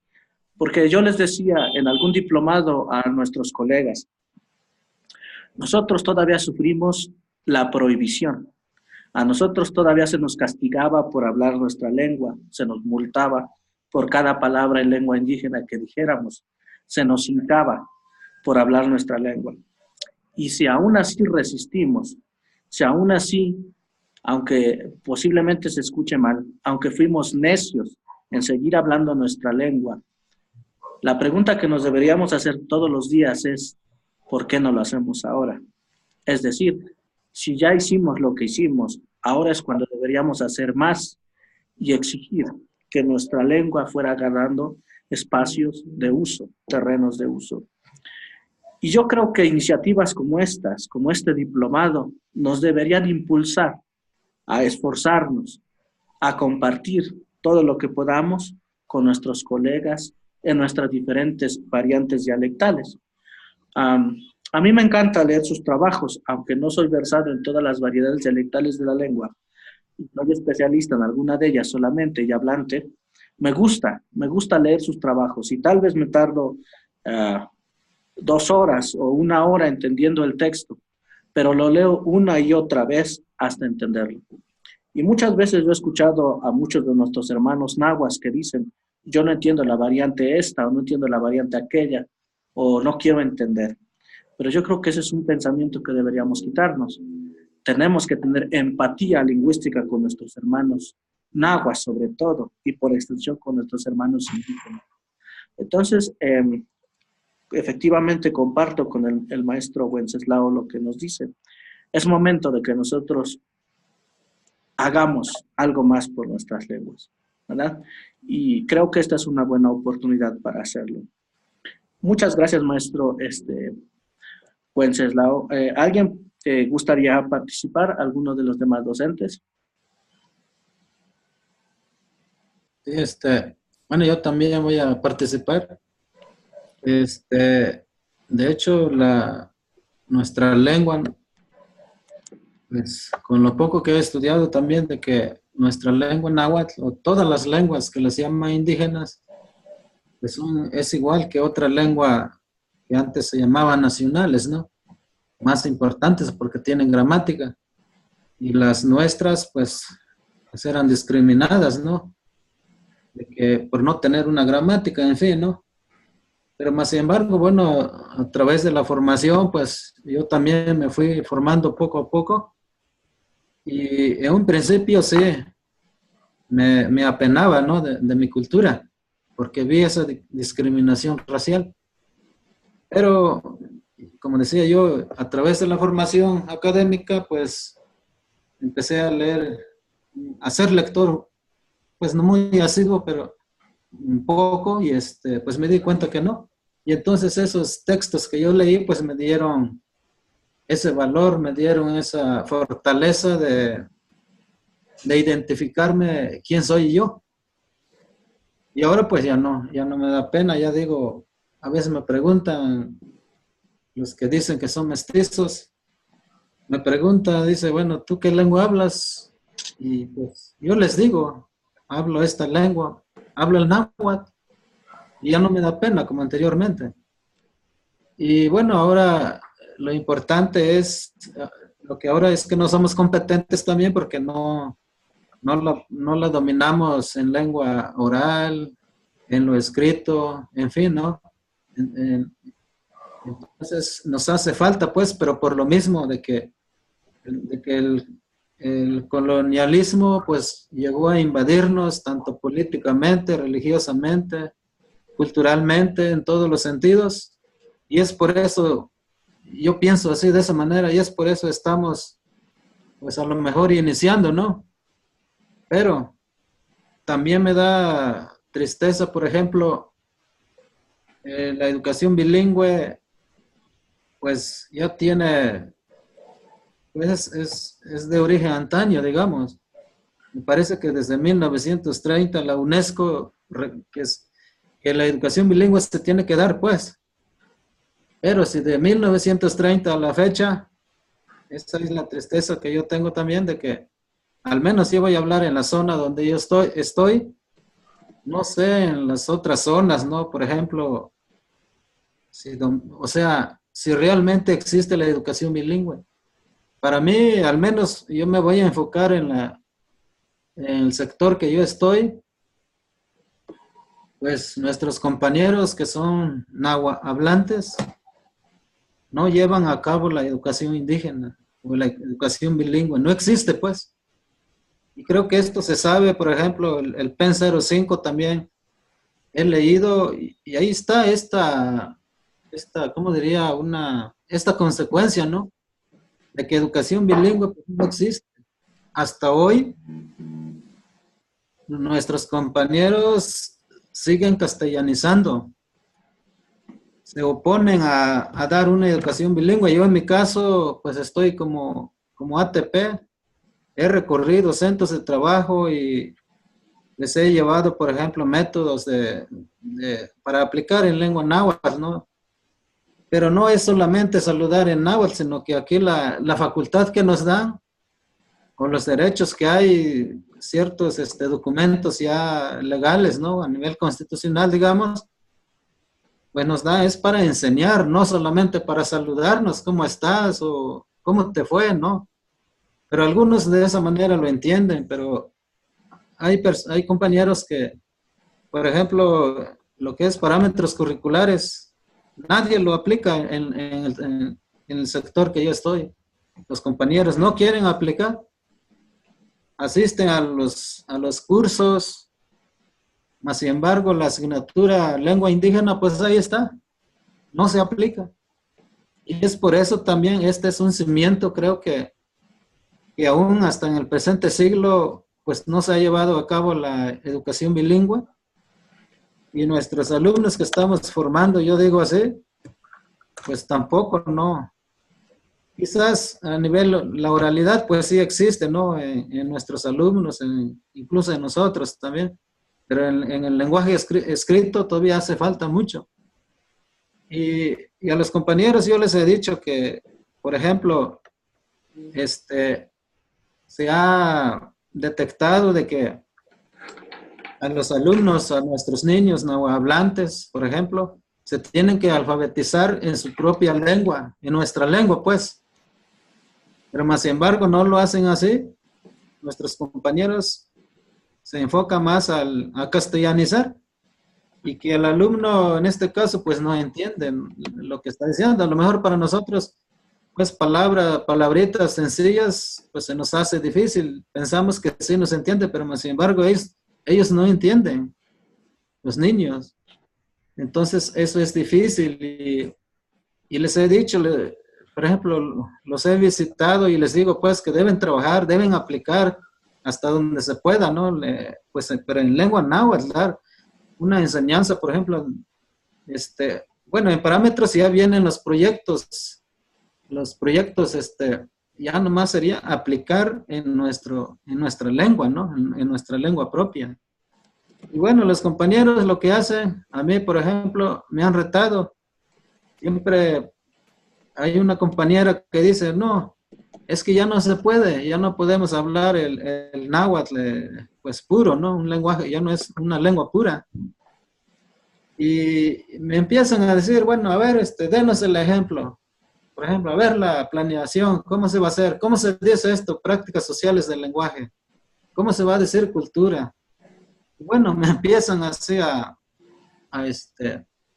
A: Porque yo les decía en algún diplomado a nuestros colegas, nosotros todavía sufrimos la prohibición. A nosotros todavía se nos castigaba por hablar nuestra lengua, se nos multaba por cada palabra en lengua indígena que dijéramos, se nos hincaba por hablar nuestra lengua. Y si aún así resistimos, si aún así, aunque posiblemente se escuche mal, aunque fuimos necios en seguir hablando nuestra lengua, la pregunta que nos deberíamos hacer todos los días es, ¿por qué no lo hacemos ahora? Es decir, si ya hicimos lo que hicimos, ahora es cuando deberíamos hacer más y exigir que nuestra lengua fuera ganando espacios de uso, terrenos de uso. Y yo creo que iniciativas como estas, como este diplomado, nos deberían impulsar a esforzarnos, a compartir todo lo que podamos con nuestros colegas en nuestras diferentes variantes dialectales. A mí me encanta leer sus trabajos, aunque no soy versado en todas las variedades dialectales de la lengua, soy especialista en alguna de ellas solamente y hablante. Me gusta leer sus trabajos y tal vez me tardo 2 horas o 1 hora entendiendo el texto, pero lo leo una y otra vez hasta entenderlo. Y muchas veces yo he escuchado a muchos de nuestros hermanos nahuas que dicen, yo no entiendo la variante esta, o no entiendo la variante aquella, o no quiero entender. Pero yo creo que ese es un pensamiento que deberíamos quitarnos. Tenemos que tener empatía lingüística con nuestros hermanos nahuas, sobre todo, y por extensión con nuestros hermanos indígenas. Entonces, efectivamente comparto con el maestro Wenceslao lo que nos dice. Es momento de que nosotros hagamos algo más por nuestras lenguas, ¿verdad? Y creo que esta es una buena oportunidad para hacerlo. Muchas gracias, maestro Wenceslao. ¿Alguien gustaría participar? ¿Alguno de los demás docentes?
B: Bueno, yo también voy a participar. De hecho, nuestra lengua, pues, con lo poco que he estudiado también, de que nuestra lengua náhuatl, o todas las lenguas que les llaman indígenas, pues es igual que otra lengua que antes se llamaba nacionales, ¿no? Más importantes porque tienen gramática. Y las nuestras, pues eran discriminadas, ¿no? De que por no tener una gramática, en fin, ¿no? Pero más sin embargo, bueno, a través de la formación, pues yo también me fui formando poco a poco. Y en un principio sí, me apenaba, ¿no? De mi cultura, porque vi esa discriminación racial. Pero, como decía yo, a través de la formación académica, pues empecé a leer, a ser lector, pues no muy asiduo, pero un poco, y pues me di cuenta que no. Y entonces esos textos que yo leí, pues me dieron ese valor, me dieron esa fortaleza de identificarme quién soy yo. Y ahora pues ya no me da pena, ya digo, a veces me preguntan los que dicen que son mestizos, me preguntan, dice, bueno, ¿tú qué lengua hablas? Y pues yo les digo, hablo esta lengua, hablo el náhuatl, y ya no me da pena como anteriormente. Y bueno, ahora lo importante es, lo que ahora es que no somos competentes también porque no la dominamos en lengua oral, en lo escrito, en fin, ¿no? Entonces nos hace falta, pues, pero por lo mismo de que el colonialismo, pues, llegó a invadirnos tanto políticamente, religiosamente, culturalmente, en todos los sentidos, y es por eso, yo pienso así de esa manera, y es por eso estamos, pues, a lo mejor iniciando, ¿no? Pero también me da tristeza, por ejemplo, la educación bilingüe, pues ya tiene, pues es de origen antaño, digamos. Me parece que desde 1930 la UNESCO, que la educación bilingüe se tiene que dar, pues. Pero si de 1930 a la fecha, esa es la tristeza que yo tengo también de que, al menos yo voy a hablar en la zona donde yo estoy, no sé en las otras zonas, ¿no? Por ejemplo, o sea, si realmente existe la educación bilingüe. Para mí, al menos, yo me voy a enfocar en el sector que yo estoy, pues nuestros compañeros que son hablantes no llevan a cabo la educación indígena o la educación bilingüe. No existe, pues. Y creo que esto se sabe, por ejemplo, el PEN 05 también he leído y ahí está esta, ¿cómo diría? Esta consecuencia, ¿no? De que educación bilingüe pues, no existe. Hasta hoy, nuestros compañeros siguen castellanizando. Se oponen a dar una educación bilingüe. Yo en mi caso, pues estoy como ATP. He recorrido centros de trabajo y les he llevado, por ejemplo, métodos para aplicar en lengua náhuatl, ¿no? Pero no es solamente saludar en náhuatl, sino que aquí la facultad que nos dan, o los derechos que hay, ciertos documentos ya legales, ¿no? A nivel constitucional, digamos, pues nos da, es para enseñar, no solamente para saludarnos, ¿cómo estás? O ¿cómo te fue? ¿No? Pero algunos de esa manera lo entienden, pero hay compañeros que, por ejemplo, lo que es parámetros curriculares, nadie lo aplica en el sector que yo estoy. Los compañeros no quieren aplicar, asisten a los cursos, mas sin embargo la asignatura lengua indígena, pues ahí está, no se aplica. Y es por eso también este es un cimiento, creo que aún hasta en el presente siglo, pues no se ha llevado a cabo la educación bilingüe. Y nuestros alumnos que estamos formando, yo digo así, pues tampoco, no. Quizás a nivel, la oralidad, pues sí existe, ¿no? En nuestros alumnos, incluso en nosotros también. Pero en el lenguaje escrito todavía hace falta mucho. Y a los compañeros yo les he dicho que, por ejemplo, se ha detectado de que a los alumnos, a nuestros niños nahuatlantes, por ejemplo, se tienen que alfabetizar en su propia lengua, en nuestra lengua, pues. Pero más sin embargo no lo hacen así. Nuestros compañeros se enfocan más a castellanizar y que el alumno en este caso pues no entiende lo que está diciendo. A lo mejor para nosotros pues palabritas sencillas, pues se nos hace difícil. Pensamos que sí nos entiende, pero sin embargo ellos no entienden. los niños. Entonces, eso es difícil y les he dicho, por ejemplo, los he visitado y les digo, pues, que deben trabajar, deben aplicar hasta donde se pueda, ¿no? Pues, pero en lengua náhuatl, dar una enseñanza, por ejemplo, bueno, en parámetros ya vienen los proyectos, ya nomás sería aplicar en nuestra lengua, ¿no? En nuestra lengua propia. Y bueno, los compañeros lo que hacen, a mí, por ejemplo, me han retado. Siempre hay una compañera que dice, no, es que ya no se puede, ya no podemos hablar el náhuatl, pues puro, ¿no? Un lenguaje, ya no es una lengua pura. Y me empiezan a decir, bueno, a ver, denos el ejemplo. Por ejemplo, a ver la planeación, ¿cómo se va a hacer? ¿Cómo se dice esto? Prácticas sociales del lenguaje. ¿Cómo se va a decir cultura? Bueno, me empiezan así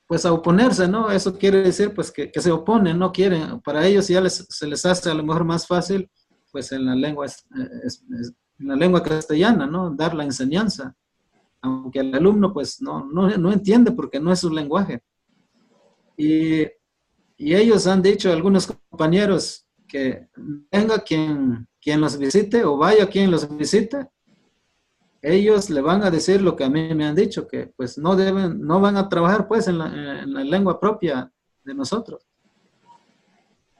B: pues a oponerse, ¿no? Eso quiere decir, pues, que se oponen, no quieren. Para ellos ya se les hace a lo mejor más fácil, pues, en la lengua, en la lengua castellana, ¿no? Dar la enseñanza. Aunque el alumno, pues, no entiende porque no es su lenguaje. Y ellos han dicho, algunos compañeros, que venga quien los visite o vaya quien los visite, ellos le van a decir lo que a mí me han dicho, que pues no van a trabajar pues en la lengua propia de nosotros.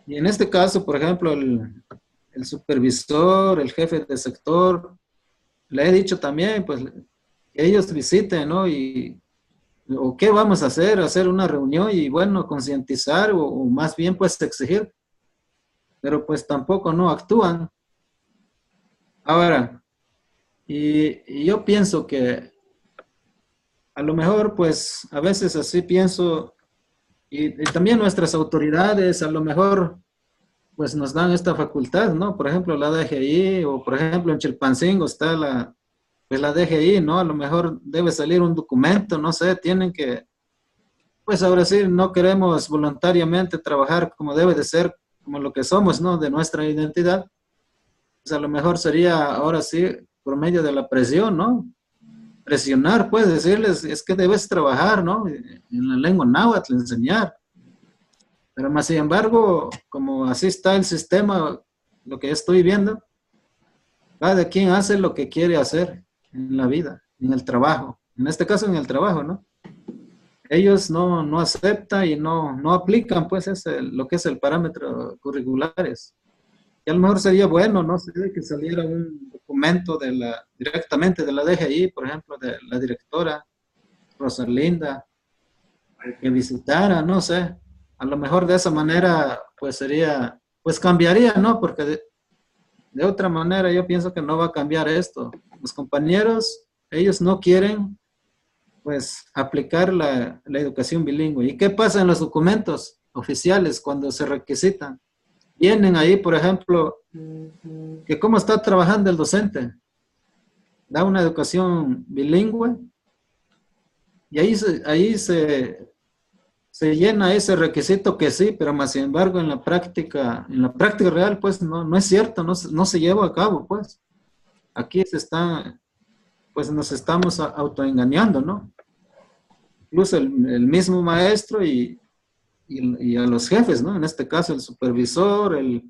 B: Y en este caso, por ejemplo, el supervisor, el jefe de sector, le he dicho también, pues, que ellos visiten, ¿no? O qué vamos a hacer una reunión y, bueno, concientizar o más bien, pues, exigir. Pero, pues, tampoco no actúan. Ahora, y yo pienso que a lo mejor, pues, a veces así pienso, y también nuestras autoridades a lo mejor, pues, nos dan esta facultad, ¿no? Por ejemplo, la DGI, o por ejemplo, en Chilpancingo está la DGI, ¿no? A lo mejor debe salir un documento, no sé, tienen que, pues ahora sí, no queremos voluntariamente trabajar como debe de ser, como lo que somos, ¿no? De nuestra identidad. Pues a lo mejor sería, ahora sí, por medio de la presión, ¿no? Presionar, pues, decirles, es que debes trabajar, ¿no? En la lengua náhuatl, enseñar. Pero más sin embargo, como así está el sistema, lo que estoy viendo, cada quien hace lo que quiere hacer en la vida, en el trabajo. En este caso, en el trabajo, ¿no? Ellos no aceptan y no aplican, pues, lo que es el parámetro curriculares. Y a lo mejor sería bueno, no sé, que saliera un documento directamente de la DGI, por ejemplo, de la directora Rosalinda, que visitara, no sé. A lo mejor de esa manera, pues sería, pues cambiaría, ¿no? Porque de otra manera yo pienso que no va a cambiar esto. Los compañeros, ellos no quieren, pues, aplicar la educación bilingüe. ¿Y qué pasa en los documentos oficiales cuando se requisitan? Vienen ahí, por ejemplo, que cómo está trabajando el docente. Da una educación bilingüe y ahí se llena ese requisito que sí, pero más sin embargo en la práctica real, pues no es cierto, no se lleva a cabo, pues. Aquí pues nos estamos autoengañando, ¿no? Incluso el mismo maestro y a los jefes, ¿no? En este caso el supervisor, el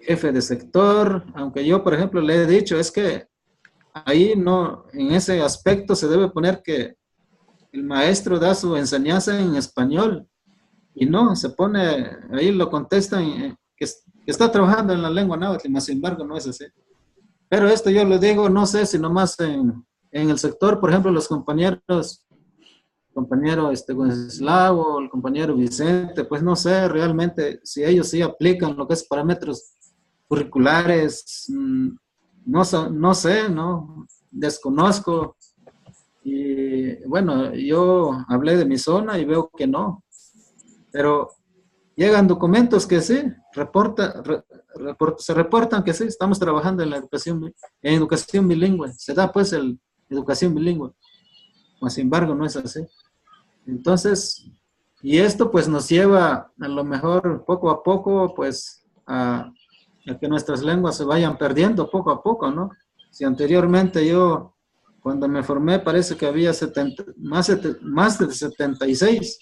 B: jefe de sector, aunque yo, por ejemplo, le he dicho, es que ahí no, en ese aspecto se debe poner que el maestro da su enseñanza en español y no, se pone, ahí lo contestan que está trabajando en la lengua náhuatl, más sin embargo no es así. Pero esto yo le digo, no sé si nomás en el sector, por ejemplo, los compañero Wenceslao, el compañero Vicente, pues no sé realmente si ellos sí aplican lo que es parámetros curriculares, no sé, ¿no? Desconozco. Y bueno, yo hablé de mi zona y veo que no. Pero llegan documentos que sí, se reportan que sí, estamos trabajando en educación bilingüe. Se da pues educación bilingüe. Sin embargo, no es así. Entonces, y esto pues nos lleva a lo mejor poco a poco pues a que nuestras lenguas se vayan perdiendo poco a poco, ¿no? Si anteriormente yo cuando me formé parece que había más de 76.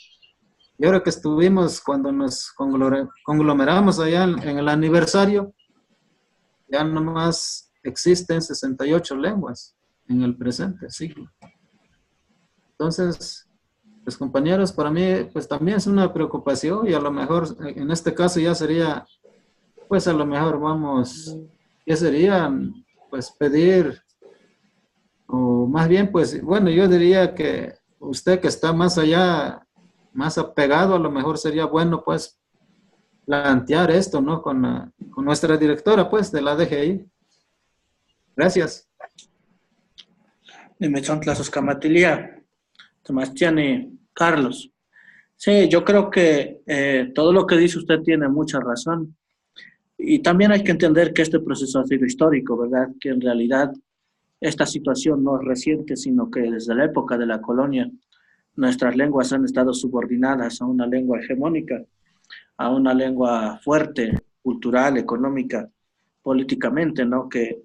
B: Y ahora que estuvimos, cuando nos conglomeramos allá en el aniversario, ya nomás existen 68 lenguas en el presente siglo. Entonces, pues compañeros, para mí pues también es una preocupación, y a lo mejor en este caso ya sería, pues a lo mejor vamos, ya sería pues pedir, o más bien pues, bueno, yo diría que usted que está más allá, más apegado, a lo mejor sería bueno pues plantear esto, ¿no? Con nuestra directora pues de la DGI. Gracias.
A: Sebastián Carlos. Sí, yo creo que todo lo que dice usted tiene mucha razón. Y también hay que entender que este proceso ha sido histórico, ¿verdad? Que en realidad esta situación no es reciente, sino que desde la época de la colonia nuestras lenguas han estado subordinadas a una lengua hegemónica, a una lengua fuerte, cultural, económica, políticamente, ¿no? Que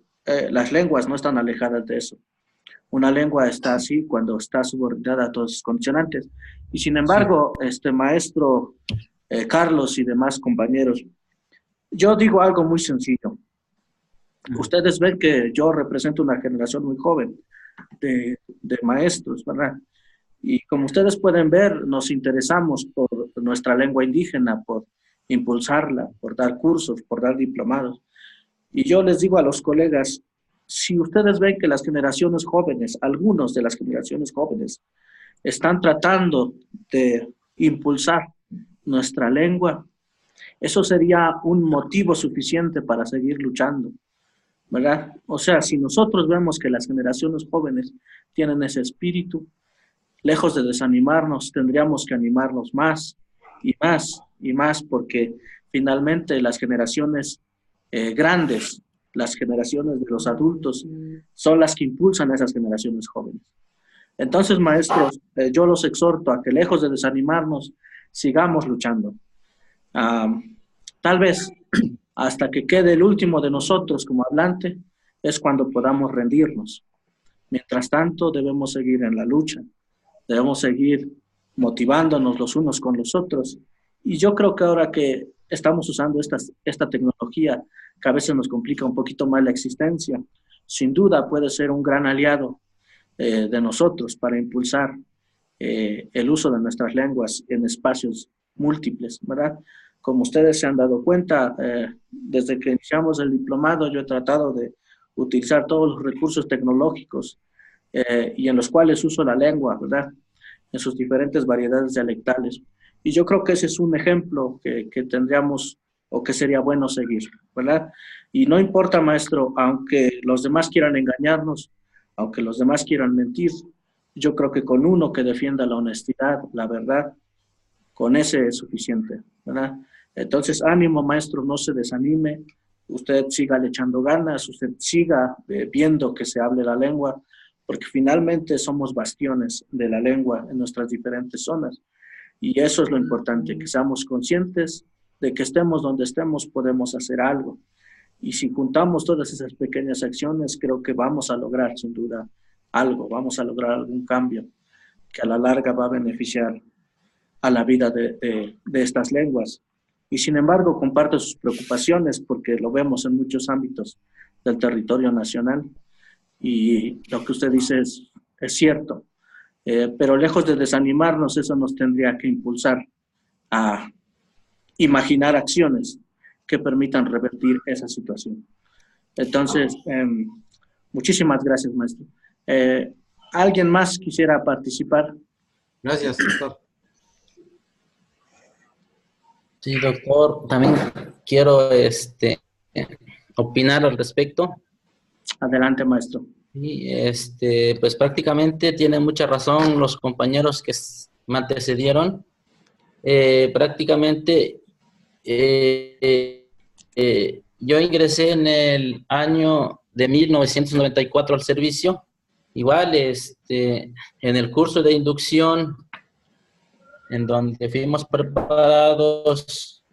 A: las lenguas no están alejadas de eso. Una lengua está así cuando está subordinada a todos sus condicionantes. Y sin embargo, maestro Carlos y demás compañeros, yo digo algo muy sencillo. Ustedes ven que yo represento una generación muy joven de maestros, ¿verdad? Y como ustedes pueden ver, nos interesamos por nuestra lengua indígena, por impulsarla, por dar cursos, por dar diplomados. Y yo les digo a los colegas, si ustedes ven que las generaciones jóvenes, algunos de las generaciones jóvenes, están tratando de impulsar nuestra lengua, eso sería un motivo suficiente para seguir luchando, ¿verdad? O sea, si nosotros vemos que las generaciones jóvenes tienen ese espíritu, lejos de desanimarnos, tendríamos que animarnos más y más y más, porque finalmente las generaciones grandes, las generaciones de los adultos, son las que impulsan a esas generaciones jóvenes. Entonces, maestros, yo los exhorto a que lejos de desanimarnos, sigamos luchando. Tal vez hasta que quede el último de nosotros como hablante, es cuando podamos rendirnos. Mientras tanto, debemos seguir en la lucha, debemos seguir motivándonos los unos con los otros. Y yo creo que ahora que estamos usando esta tecnología, que a veces nos complica un poquito más la existencia, sin duda puede ser un gran aliado de nosotros para impulsar el uso de nuestras lenguas en espacios múltiples, ¿verdad? Como ustedes se han dado cuenta, desde que iniciamos el diplomado, yo he tratado de utilizar todos los recursos tecnológicos y en los cuales uso la lengua, ¿verdad? En sus diferentes variedades dialectales. Y yo creo que ese es un ejemplo que tendríamos o que sería bueno seguir, ¿verdad? Y no importa, maestro, aunque los demás quieran engañarnos, aunque los demás quieran mentir, yo creo que con uno que defienda la honestidad, la verdad, con ese es suficiente, ¿verdad? Entonces, ánimo, maestro, no se desanime, usted siga le echando ganas, usted siga viendo que se hable la lengua, porque finalmente somos bastiones de la lengua en nuestras diferentes zonas. Y eso es lo importante, que seamos conscientes de que estemos donde estemos, podemos hacer algo. Y si juntamos todas esas pequeñas acciones, creo que vamos a lograr, sin duda, algo, vamos a lograr algún cambio que a la larga va a beneficiar a la vida de estas lenguas. Y sin embargo, comparto sus preocupaciones porque lo vemos en muchos ámbitos del territorio nacional. Y lo que usted dice es cierto. Pero lejos de desanimarnos, eso nos tendría que impulsar a imaginar acciones que permitan revertir esa situación. Entonces, muchísimas gracias, maestro. ¿Alguien más quisiera participar?
B: Gracias, doctor.
D: Sí, doctor, también quiero opinar al respecto.
A: Adelante, maestro.
D: Y pues prácticamente tienen mucha razón los compañeros que me antecedieron. Prácticamente yo ingresé en el año de 1994 al servicio. Igual en el curso de inducción, en donde fuimos preparados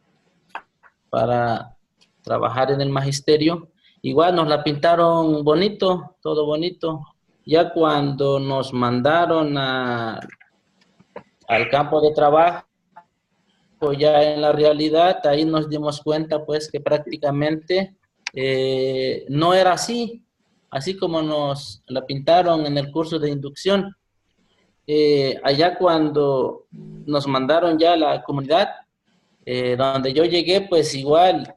D: para trabajar en el magisterio, igual nos la pintaron bonito, todo bonito, ya cuando nos mandaron al campo de trabajo, ya en la realidad, ahí nos dimos cuenta pues que prácticamente no era así como nos la pintaron en el curso de inducción. Allá cuando nos mandaron ya a la comunidad, donde yo llegué, pues igual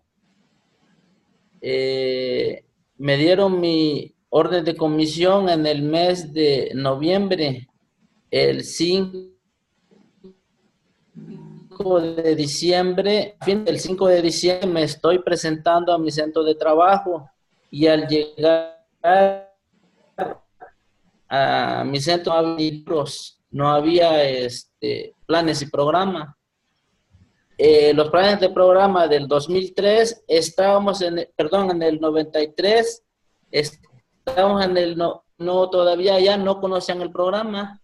D: me dieron mi orden de comisión en el mes de noviembre, el 5 de diciembre, a fin del 5 de diciembre me estoy presentando a mi centro de trabajo y al llegar a mi centro no había libros, no había planes y programas. Los planes de programa del 2003, estábamos en el 93, estábamos en el, no, todavía ya no conocían el programa,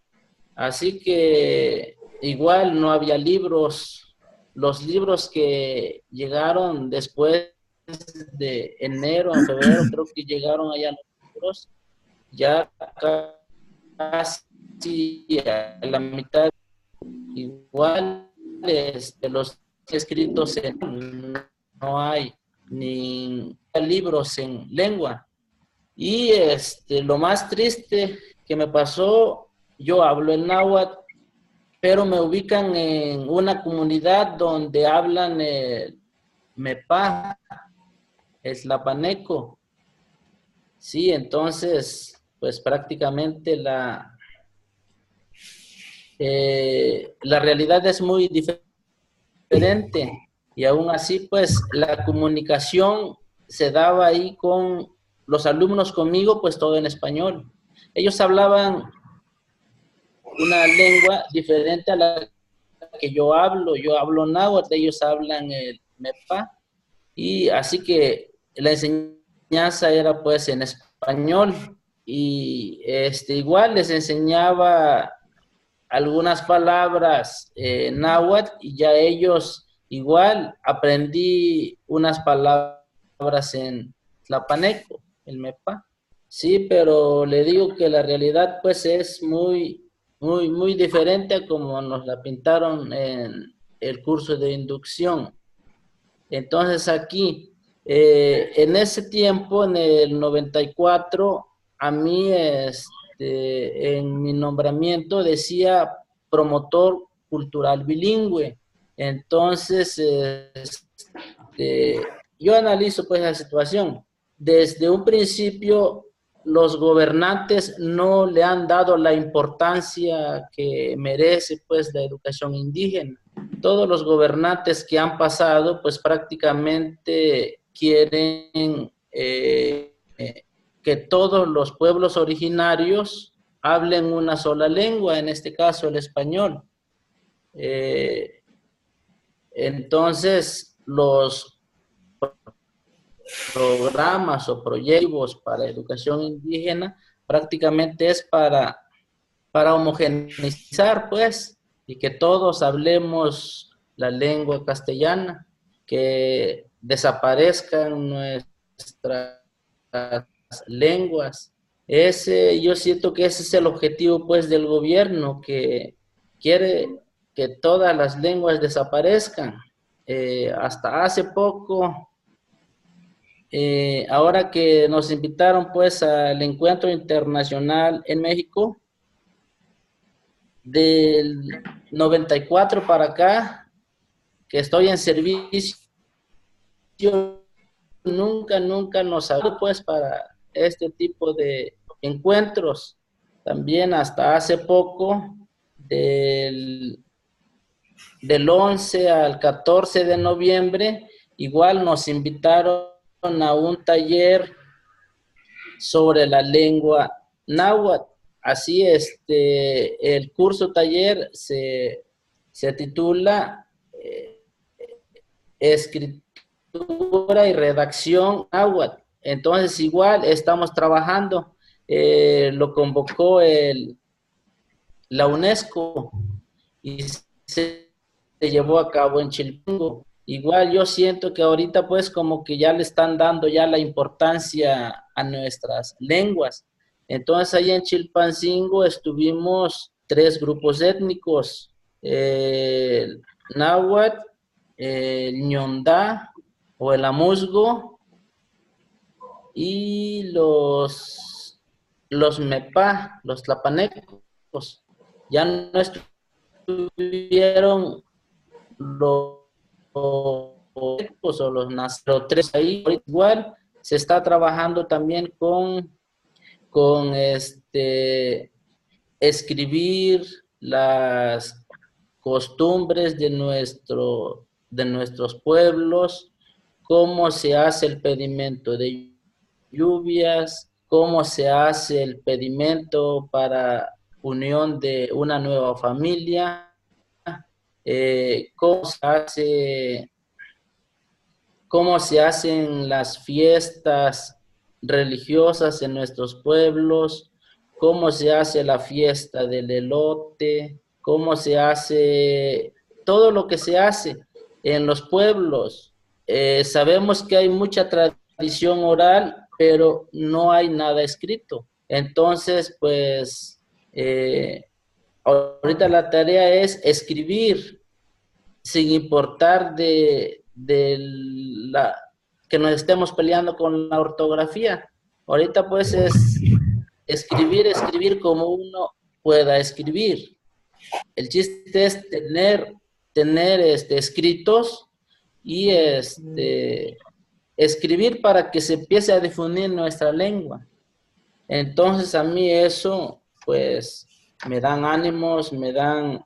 D: así que igual no había libros. Los libros que llegaron después de enero a febrero, creo que llegaron allá los libros, ya casi a la mitad, igual los escritos no hay ni libros en lengua. Y lo más triste que me pasó, yo hablo el náhuatl, pero me ubican en una comunidad donde hablan el MEPA, el tlapaneco. Sí, entonces, pues prácticamente la realidad es muy diferente y aún así, pues la comunicación se daba ahí con los alumnos conmigo, pues todo en español. Ellos hablaban una lengua diferente a la que yo hablo náhuatl, ellos hablan el MEPA, y así que la enseñanza era pues en español, y igual les enseñaba algunas palabras náhuatl, y ya ellos igual aprendí unas palabras en tlapaneco, el MEPA. Sí, pero le digo que la realidad pues es muy diferente a como nos la pintaron en el curso de inducción. Entonces aquí, en ese tiempo, en el 94, a mí en mi nombramiento decía promotor cultural bilingüe. Entonces, yo analizo pues la situación. Desde un principio, los gobernantes no le han dado la importancia que merece pues la educación indígena. Todos los gobernantes que han pasado pues prácticamente quieren que todos los pueblos originarios hablen una sola lengua, en este caso el español. Entonces los programas o proyectos para educación indígena prácticamente es para homogeneizar pues, y que todos hablemos la lengua castellana, que desaparezcan nuestras lenguas. Yo siento que ese es el objetivo pues del gobierno, que quiere que todas las lenguas desaparezcan. Hasta hace poco, ahora que nos invitaron pues al encuentro internacional en México, del 94 para acá, que estoy en servicio, nunca nos ha dado pues para este tipo de encuentros. También hasta hace poco, del 11 al 14 de noviembre, igual nos invitaron a un taller sobre la lengua náhuatl. Así, el curso taller se titula Escritura y Redacción Náhuatl. Entonces, igual estamos trabajando. Lo convocó la UNESCO y se llevó a cabo en Chilpancingo. Igual yo siento que ahorita pues como que ya le están dando ya la importancia a nuestras lenguas. Entonces, ahí en Chilpancingo estuvimos 3 grupos étnicos, el náhuatl, el ñondá o el amuzgo y los mepá, los tlapanecos. Ya no estuvieron los o los tres ahí. Igual se está trabajando también con escribir las costumbres de nuestros pueblos, cómo se hace el pedimento de lluvias, cómo se hace el pedimento para unión de una nueva familia, cómo se hacen las fiestas religiosas en nuestros pueblos, cómo se hace la fiesta del elote, cómo se hace todo lo que se hace en los pueblos. Sabemos que hay mucha tradición oral, pero no hay nada escrito. Entonces, pues, ahorita la tarea es escribir sin importar que nos estemos peleando con la ortografía. Ahorita pues es escribir como uno pueda escribir. El chiste es tener escritos y escribir para que se empiece a difundir nuestra lengua. Entonces a mí eso pues me dan ánimos, me da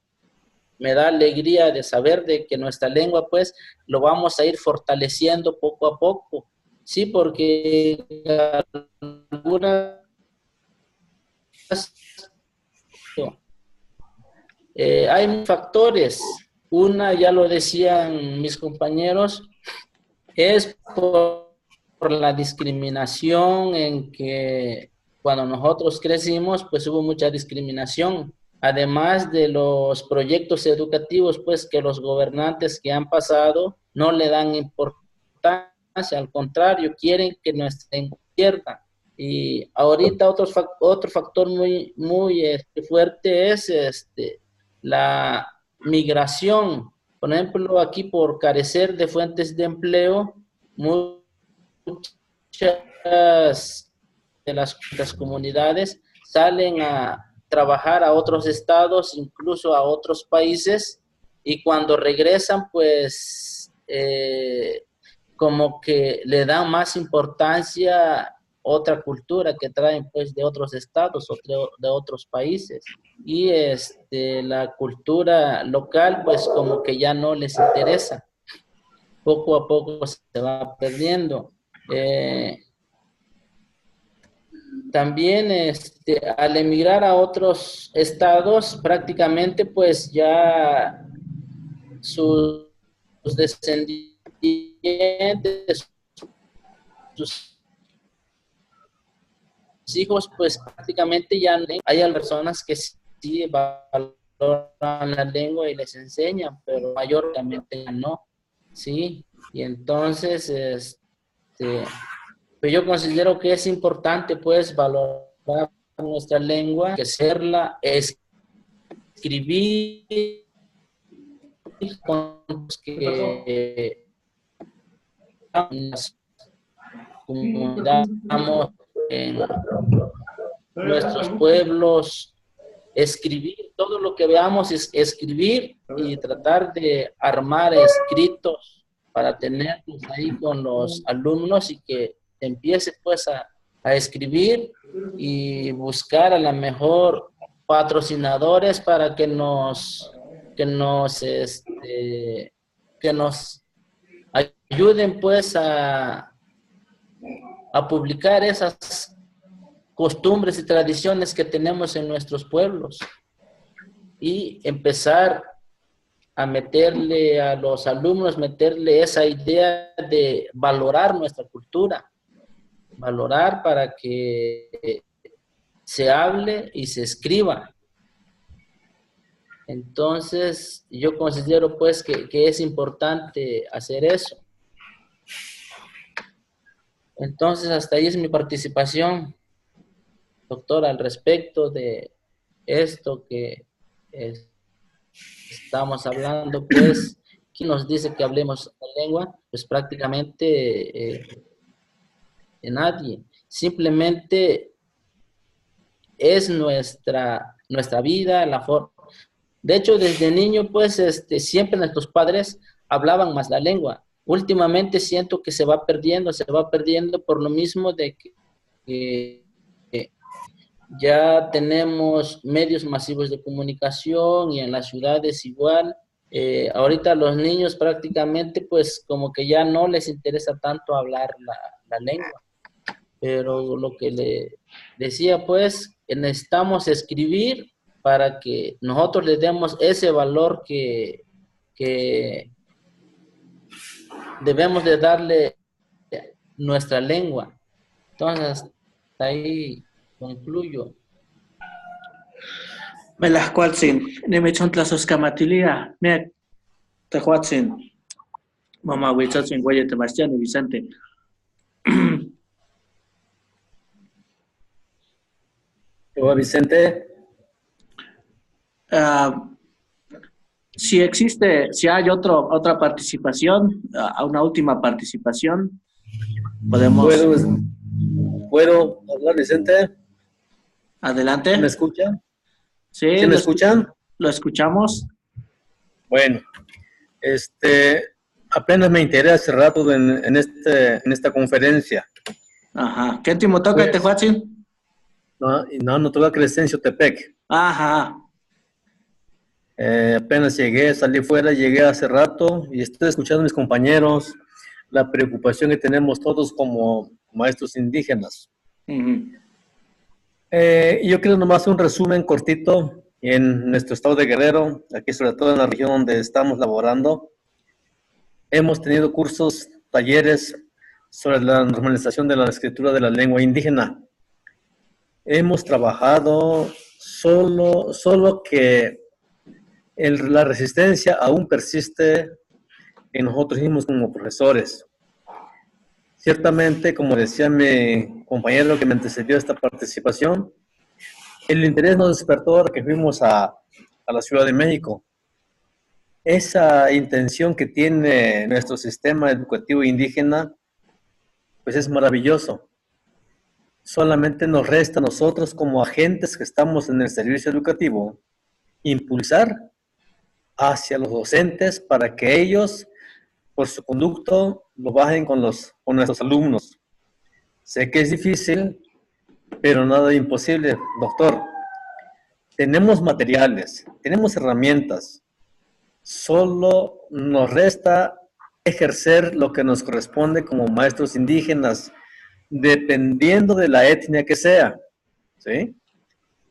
D: alegría de saber de que nuestra lengua, pues, lo vamos a ir fortaleciendo poco a poco. Sí, porque hay factores. Una, ya lo decían mis compañeros, es por la discriminación en que cuando nosotros crecimos, pues hubo mucha discriminación. Además de los proyectos educativos, pues que los gobernantes que han pasado no le dan importancia, al contrario, quieren que nuestra lengua pierda. Y ahorita otro factor muy fuerte es la migración. Por ejemplo, aquí por carecer de fuentes de empleo, muchas de las comunidades salen a trabajar a otros estados, incluso a otros países, y cuando regresan, pues, como que le dan más importancia a otra cultura que traen, pues, de otros estados o de otros países. Y la cultura local, pues, como que ya no les interesa. Poco a poco se va perdiendo. También al emigrar a otros estados, prácticamente pues ya sus descendientes, sus hijos, pues prácticamente ya hay personas que sí valoran la lengua y les enseñan, pero mayormente ya no, ¿sí? Y entonces, pues yo considero que es importante, pues, valorar nuestra lengua, que hacerla, escribir con los que las comunidades en nuestros pueblos, escribir, todo lo que veamos es escribir y tratar de armar escritos para tenerlos ahí con los alumnos y que empiece pues a escribir y buscar a la mejor patrocinadores para que nos ayuden pues a publicar esas costumbres y tradiciones que tenemos en nuestros pueblos y empezar a meterle a los alumnos, meterle esa idea de valorar nuestra cultura, valorar para que se hable y se escriba. Entonces, yo considero pues que es importante hacer eso. Entonces, hasta ahí es mi participación. doctor, al respecto de esto que estamos hablando, pues, ¿quién nos dice que hablemos la lengua? Pues prácticamente nadie. Simplemente es nuestra vida, la forma. De hecho, desde niño, pues, siempre nuestros padres hablaban más la lengua. Últimamente siento que se va perdiendo por lo mismo de que ya tenemos medios masivos de comunicación y en las ciudades igual. Ahorita los niños prácticamente, pues, como que ya no les interesa tanto hablar la lengua. Pero lo que le decía, pues, que necesitamos escribir para que nosotros le demos ese valor que debemos de darle nuestra lengua. Entonces, hasta ahí concluyo.
A: Melahcualtzin, Nimichontlasos-Camatilia, Miak, Tehuatzin, Mama Huichotzin, Guaya Sebastián y Vicente.
E: Hola, Vicente.
A: Si hay otra participación, una última participación, podemos...
E: ¿Puedo hablar, Vicente?
A: Adelante.
E: ¿Me escuchan?
A: Sí.
E: ¿Sí me escuchan?
A: Lo escuchamos.
E: Bueno, apenas me enteré hace rato en esta conferencia.
A: Ajá. ¿Qué último toca,
E: Pues,
A: Tehuatzin?
E: No toca Crescencio Tepec.
A: Ajá.
E: Apenas salí fuera, llegué hace rato y estoy escuchando a mis compañeros la preocupación que tenemos todos como maestros indígenas.
A: Uh-huh.
E: Yo quiero nomás hacer un resumen cortito en nuestro estado de Guerrero, aquí sobre todo en la región donde estamos laborando. Hemos tenido cursos, talleres sobre la normalización de la escritura de la lengua indígena. Hemos trabajado solo que la resistencia aún persiste en nosotros mismos como profesores. Ciertamente, como decía mi compañero que me antecedió a esta participación, el interés nos despertó ahora que fuimos a la Ciudad de México. Esa intención que tiene nuestro sistema educativo indígena, pues es maravilloso. Solamente nos resta a nosotros como agentes que estamos en el servicio educativo impulsar hacia los docentes para que ellos, por su conducto, lo bajen con nuestros alumnos. Sé que es difícil, pero nada imposible, doctor. Tenemos materiales, tenemos herramientas. Solo nos resta ejercer lo que nos corresponde como maestros indígenas, dependiendo de la etnia que sea, ¿sí?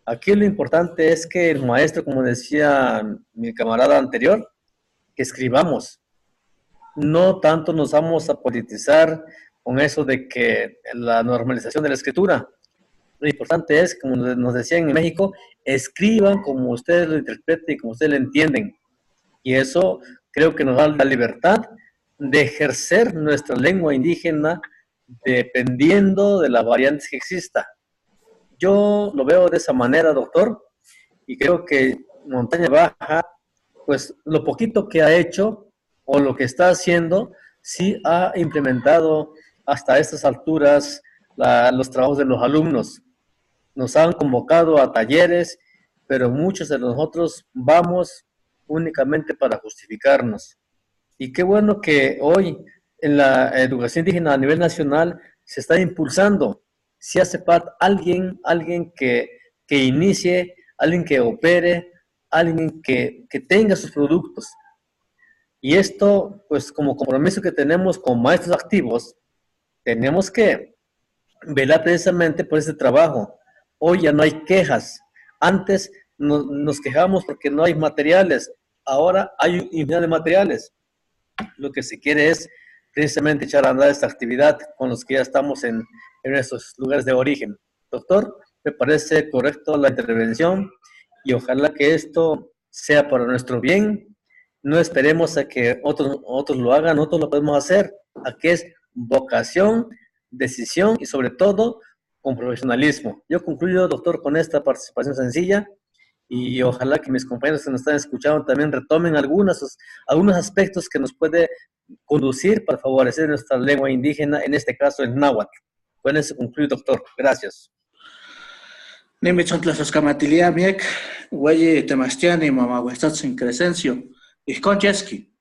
E: Aquí lo importante es que el maestro, como decía mi camarada anterior, que escribamos. No tanto nos vamos a politizar con eso de que la normalización de la escritura. Lo importante es, como nos decían en México, escriban como ustedes lo interpreten y como ustedes lo entienden. Y eso creo que nos da la libertad de ejercer nuestra lengua indígena dependiendo de las variantes que exista. Yo lo veo de esa manera, doctor, y creo que Montaña Baja, pues lo poquito que ha hecho o lo que está haciendo, sí ha implementado hasta estas alturas los trabajos de los alumnos. Nos han convocado a talleres, pero muchos de nosotros vamos únicamente para justificarnos. Y qué bueno que hoy en la educación indígena a nivel nacional se está impulsando. Si hace falta alguien que inicie, alguien que opere, alguien que tenga sus productos. Y esto, pues como compromiso que tenemos con maestros activos, tenemos que velar precisamente por ese trabajo. Hoy ya no hay quejas. Antes nos quejamos porque no hay materiales. Ahora hay infinidad de materiales. Lo que se quiere es precisamente echar a andar esta actividad con los que ya estamos en estos lugares de origen. Doctor, me parece correcto la intervención y ojalá que esto sea para nuestro bien. No esperemos a que otros lo hagan, nosotros lo podemos hacer. Aquí es vocación, decisión y sobre todo con profesionalismo. Yo concluyo, doctor, con esta participación sencilla y ojalá que mis compañeros que nos están escuchando también retomen algunos aspectos que nos puede conducir para favorecer nuestra lengua indígena, en este caso el náhuatl. Con eso concluyo, doctor. Gracias.
A: Nimi chontlasoskamatilia miek, güey temastiani mamahuestatzin Crescencio, ihkon yeski,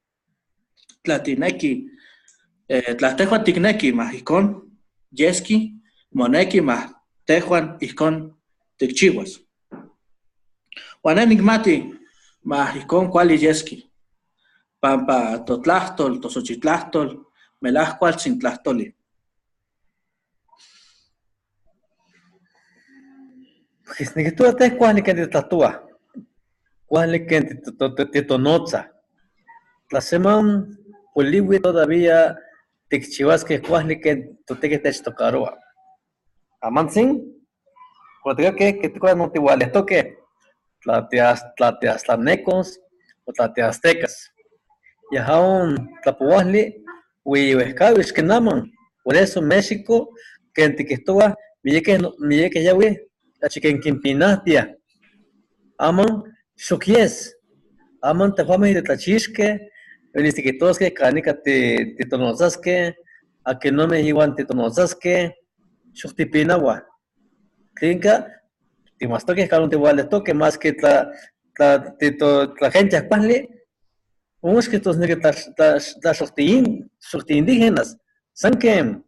A: tlatineki, tlatejuan tikneki mah ihkon yeski, moneki mah tejuan ihkon tikchiwas. Juan enigmati mah ihkon kuali yeski, pampa totlahtol, tosochitlahtol, melahkual sin tlahtoli.
E: Pues ni que tú estés cuál que te tatúa, cuál que te tonoza. La semana poliwi todavía te chivas que cuál que tú te tocaroa. Amansin, cuando que tú no te iguales toque, tlatecos o tlatecas. Y aún tlapuasli, huihuescavis que naman. Por eso México, que en Tiquistua, mire que ya güey. La chicken quimpinatia. Aman shokies. Aman te fama y de tachishke. Veniste que todos que canica te tonosaske. A que no me igual te tonosaske. Shoktipinawa. Clinca. Te más toques calon te igual toque más que la gente pasle. Unos que tos negras shokti indígenas. Sanque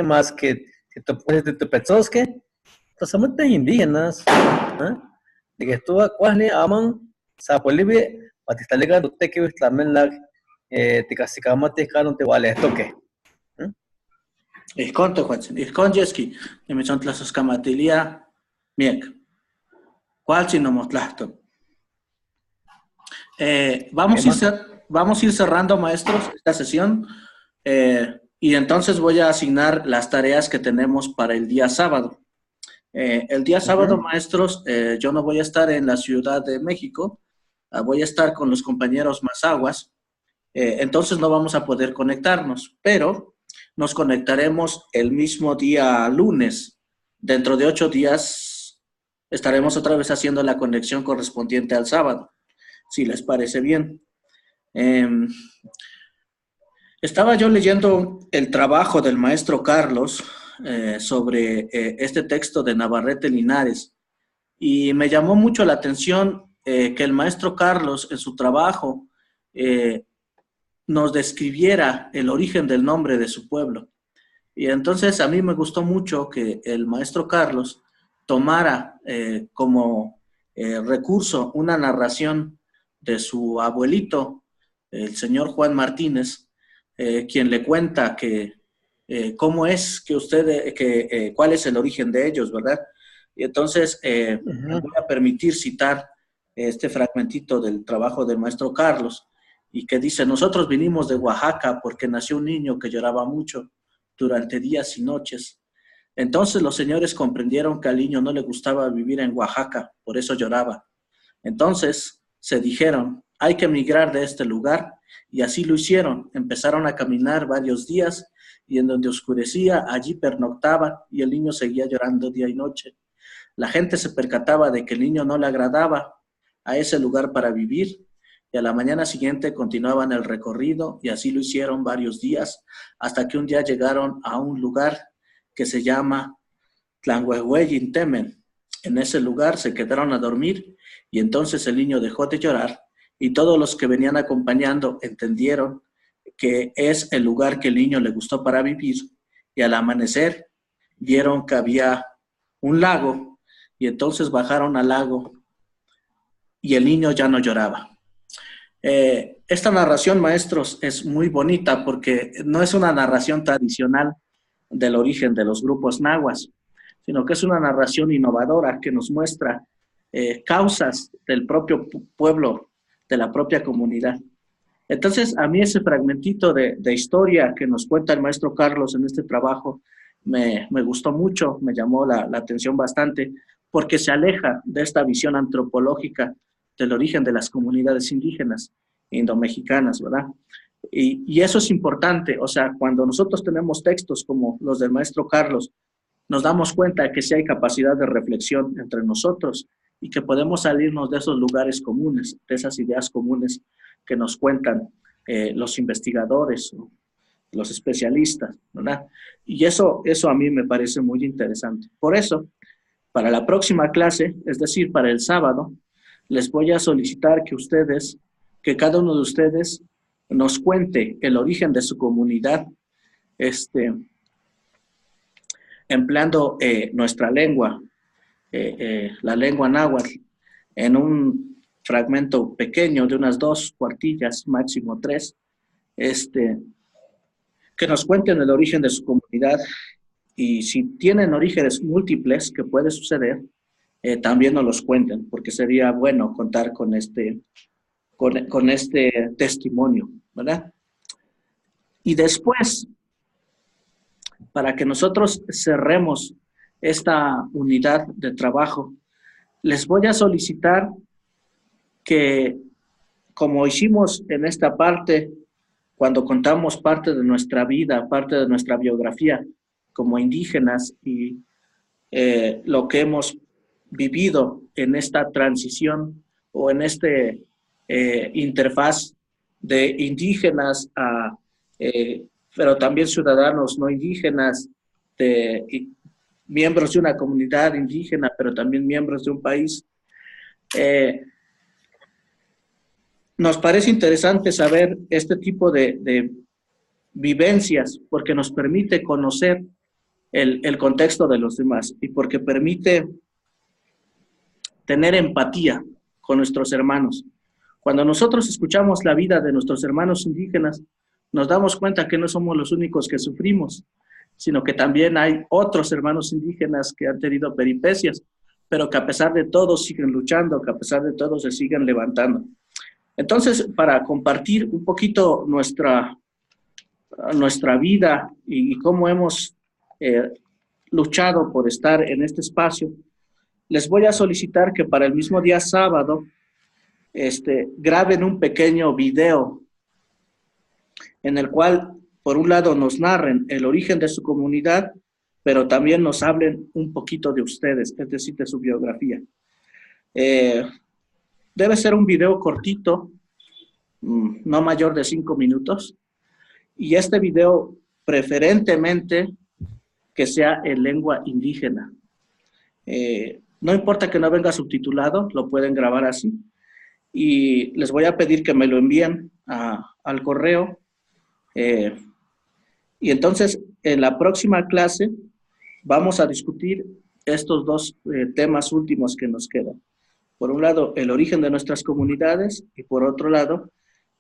E: más que te puedes de tu petzoske. Los amantes indígenas, de que tú cuáles aman, sapolive, patistalega, tú te que ves la menla, te casicamate, caron te vale toque.
A: Ihkon tehuatzin, ihkon yeski, nimichontlasoskamatilia miek. Cualtzin nomotlahto. Vamos a ir cerrando, maestros, esta sesión, y entonces voy a asignar las tareas que tenemos para el día sábado. El día sábado, maestros, yo no voy a estar en la Ciudad de México, voy a estar con los compañeros mazahuas, entonces no vamos a poder conectarnos, pero nos conectaremos el mismo día lunes. Dentro de 8 días estaremos otra vez haciendo la conexión correspondiente al sábado, si les parece bien. Estaba yo leyendo el trabajo del maestro Carlos sobre este texto de Navarrete Linares y me llamó mucho la atención que el maestro Carlos en su trabajo nos describiera el origen del nombre de su pueblo. Y entonces a mí me gustó mucho que el maestro Carlos tomara como recurso una narración de su abuelito, el señor Juan Martínez, quien le cuenta que cómo es que cuál es el origen de ellos, ¿verdad? Y entonces me voy a permitir citar este fragmentito del trabajo del maestro Carlos, y que dice: nosotros vinimos de Oaxaca porque nació un niño que lloraba mucho durante días y noches. Entonces los señores comprendieron que al niño no le gustaba vivir en Oaxaca, por eso lloraba. Entonces se dijeron: hay que emigrar de este lugar, y así lo hicieron. Empezaron a caminar varios días, y en donde oscurecía, allí pernoctaban, y el niño seguía llorando día y noche. La gente se percataba de que el niño no le agradaba a ese lugar para vivir, y a la mañana siguiente continuaban el recorrido, y así lo hicieron varios días, hasta que un día llegaron a un lugar que se llama Tlanhuehueyintemen. En ese lugar se quedaron a dormir, y entonces el niño dejó de llorar, y todos los que venían acompañando entendieron que es el lugar que el niño le gustó para vivir, y al amanecer vieron que había un lago, y entonces bajaron al lago, y el niño ya no lloraba. Esta narración, maestros, es muy bonita porque no es una narración tradicional del origen de los grupos nahuas, sino que es una narración innovadora que nos muestra causas del propio pueblo, de la propia comunidad. Entonces, a mí ese fragmentito de historia que nos cuenta el maestro Carlos en este trabajo me gustó mucho, me llamó la atención bastante, porque se aleja de esta visión antropológica del origen de las comunidades indígenas indomexicanas, ¿verdad? Y eso es importante, o sea, cuando nosotros tenemos textos como los del maestro Carlos, nos damos cuenta que sí hay capacidad de reflexión entre nosotros y que podemos salirnos de esos lugares comunes, de esas ideas comunes que nos cuentan los investigadores, los especialistas, ¿verdad? Y eso a mí me parece muy interesante. Por eso, para la próxima clase, es decir, para el sábado, les voy a solicitar que cada uno de ustedes nos cuente el origen de su comunidad, empleando nuestra lengua, la lengua náhuatl, en un fragmento pequeño de unas 2 cuartillas, máximo 3, que nos cuenten el origen de su comunidad, y si tienen orígenes múltiples, que puede suceder, también nos los cuenten, porque sería bueno contar con este testimonio, ¿verdad? Y después, para que nosotros cerremos esta unidad de trabajo, les voy a solicitar que, como hicimos en esta parte, cuando contamos parte de nuestra vida, parte de nuestra biografía como indígenas y lo que hemos vivido en esta transición o en este interfaz de indígenas a pero también ciudadanos no indígenas, miembros de una comunidad indígena, pero también miembros de un país. Nos parece interesante saber este tipo de vivencias, porque nos permite conocer el contexto de los demás y porque permite tener empatía con nuestros hermanos. Cuando nosotros escuchamos la vida de nuestros hermanos indígenas, nos damos cuenta que no somos los únicos que sufrimos, sino que también hay otros hermanos indígenas que han tenido peripecias, pero que a pesar de todo siguen luchando, que a pesar de todo se siguen levantando. Entonces, para compartir un poquito nuestra vida y cómo hemos luchado por estar en este espacio, les voy a solicitar que para el mismo día sábado graben un pequeño video en el cual, por un lado, nos narren el origen de su comunidad, pero también nos hablen un poquito de ustedes, es decir, de su biografía. Debe ser un video cortito, no mayor de 5 minutos, y este video preferentemente que sea en lengua indígena. No importa que no venga subtitulado, lo pueden grabar así, y les voy a pedir que me lo envíen al correo. Y entonces, en la próxima clase vamos a discutir estos 2 temas últimos que nos quedan. Por un lado, el origen de nuestras comunidades y por otro lado,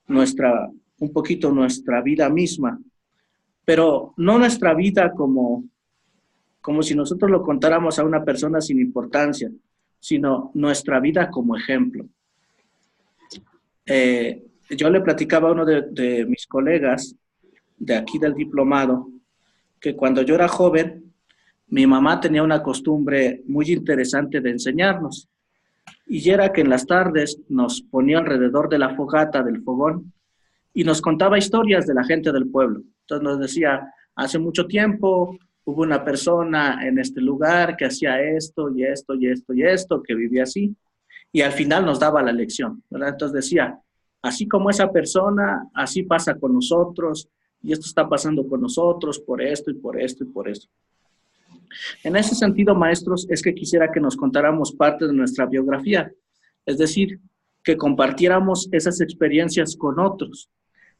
A: un poquito nuestra vida misma. Pero no nuestra vida como si nosotros lo contáramos a una persona sin importancia, sino nuestra vida como ejemplo. Yo le platicaba a uno de mis colegas de aquí del diplomado que cuando yo era joven, mi mamá tenía una costumbre muy interesante de enseñarnos, y era que en las tardes nos ponía alrededor de la fogata, del fogón, y nos contaba historias de la gente del pueblo. Entonces nos decía, hace mucho tiempo hubo una persona en este lugar que hacía esto y esto y esto y esto, que vivía así, y al final nos daba la lección, ¿verdad? Entonces decía, así como esa persona, así pasa con nosotros, y esto está pasando con nosotros por esto y por esto y por esto. En ese sentido, maestros, es que quisiera que nos contáramos parte de nuestra biografía, es decir, que compartiéramos esas experiencias con otros,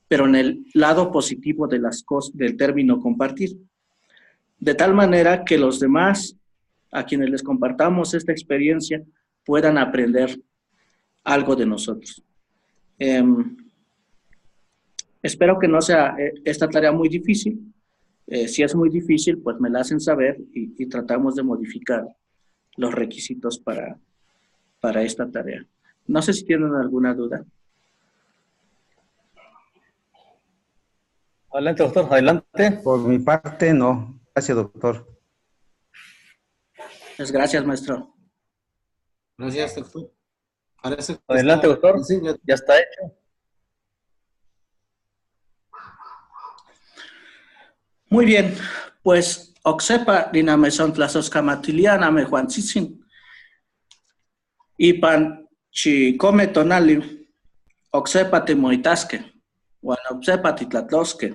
A: pero en el lado positivo de las cosas, del término compartir, de tal manera que los demás, a quienes les compartamos esta experiencia, puedan aprender algo de nosotros. Espero que no sea esta tarea muy difícil. Si es muy difícil, pues me la hacen saber y tratamos de modificar los requisitos para esta tarea. No sé si tienen alguna duda.
E: Adelante, doctor, adelante.
C: Por mi parte, no. Gracias, doctor.
A: Pues gracias, maestro.
B: Gracias, doctor. Parece que
E: Adelante, doctor. Ya está hecho.
A: Muy bien, pues Oxepa diname son tlasos camatiliana me Juan Chisin. Ipan chi come tonali oxepa te moitasque. Juan oxepa titlatlosque.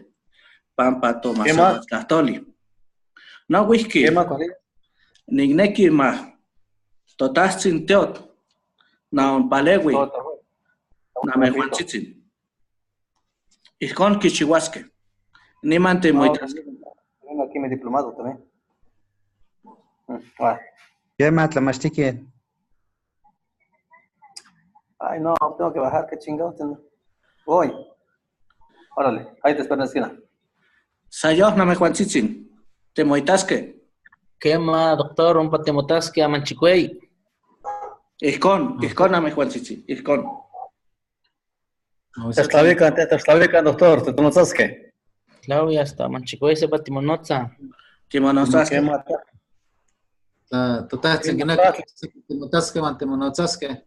A: Pampa toma tlatoli. No whisky.
E: ¿Qué más, Correa?
A: Nigneki ma. Totasin teot. Na un palewi. Na me Juan Chisin. Ijkon kichihuasque. Nimante moitasque.
E: Tengo aquí mi diplomado también.
C: ¿Qué más tlamachtiquien?
E: Ay, no, tengo que bajar, qué chingados. Voy. Órale, ahí te espero en la esquina.
A: Sayoh na me Juan Chisin. Te moitasque.
D: Quema, doctor, un patemotasque a Manchicuey.
A: Ijkon na me Juan Chisin. Ijkon.
E: Te está ubicando, doctor. ¿Te conoces qué?
D: Claro, ya está. Manchicuey se patimonotza.
A: Timonosasque.
B: Totaste que no te monotasque.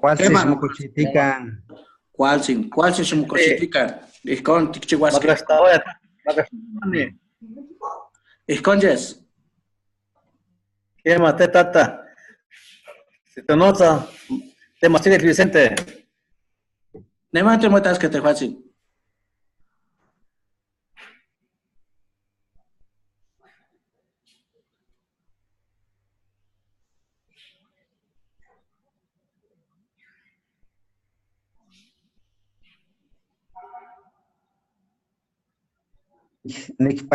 C: ¿Cuál se
A: ¿Qué más?
C: mucuchitican?
A: ¿Cuál sin mucochitica? Ijkon tikchihuasque. Ijkon yes.
E: ¿Qué más, tata? Si te nota, te más tiene Vicente.
A: Nemante moitasque te Juan Chisin.
C: Nick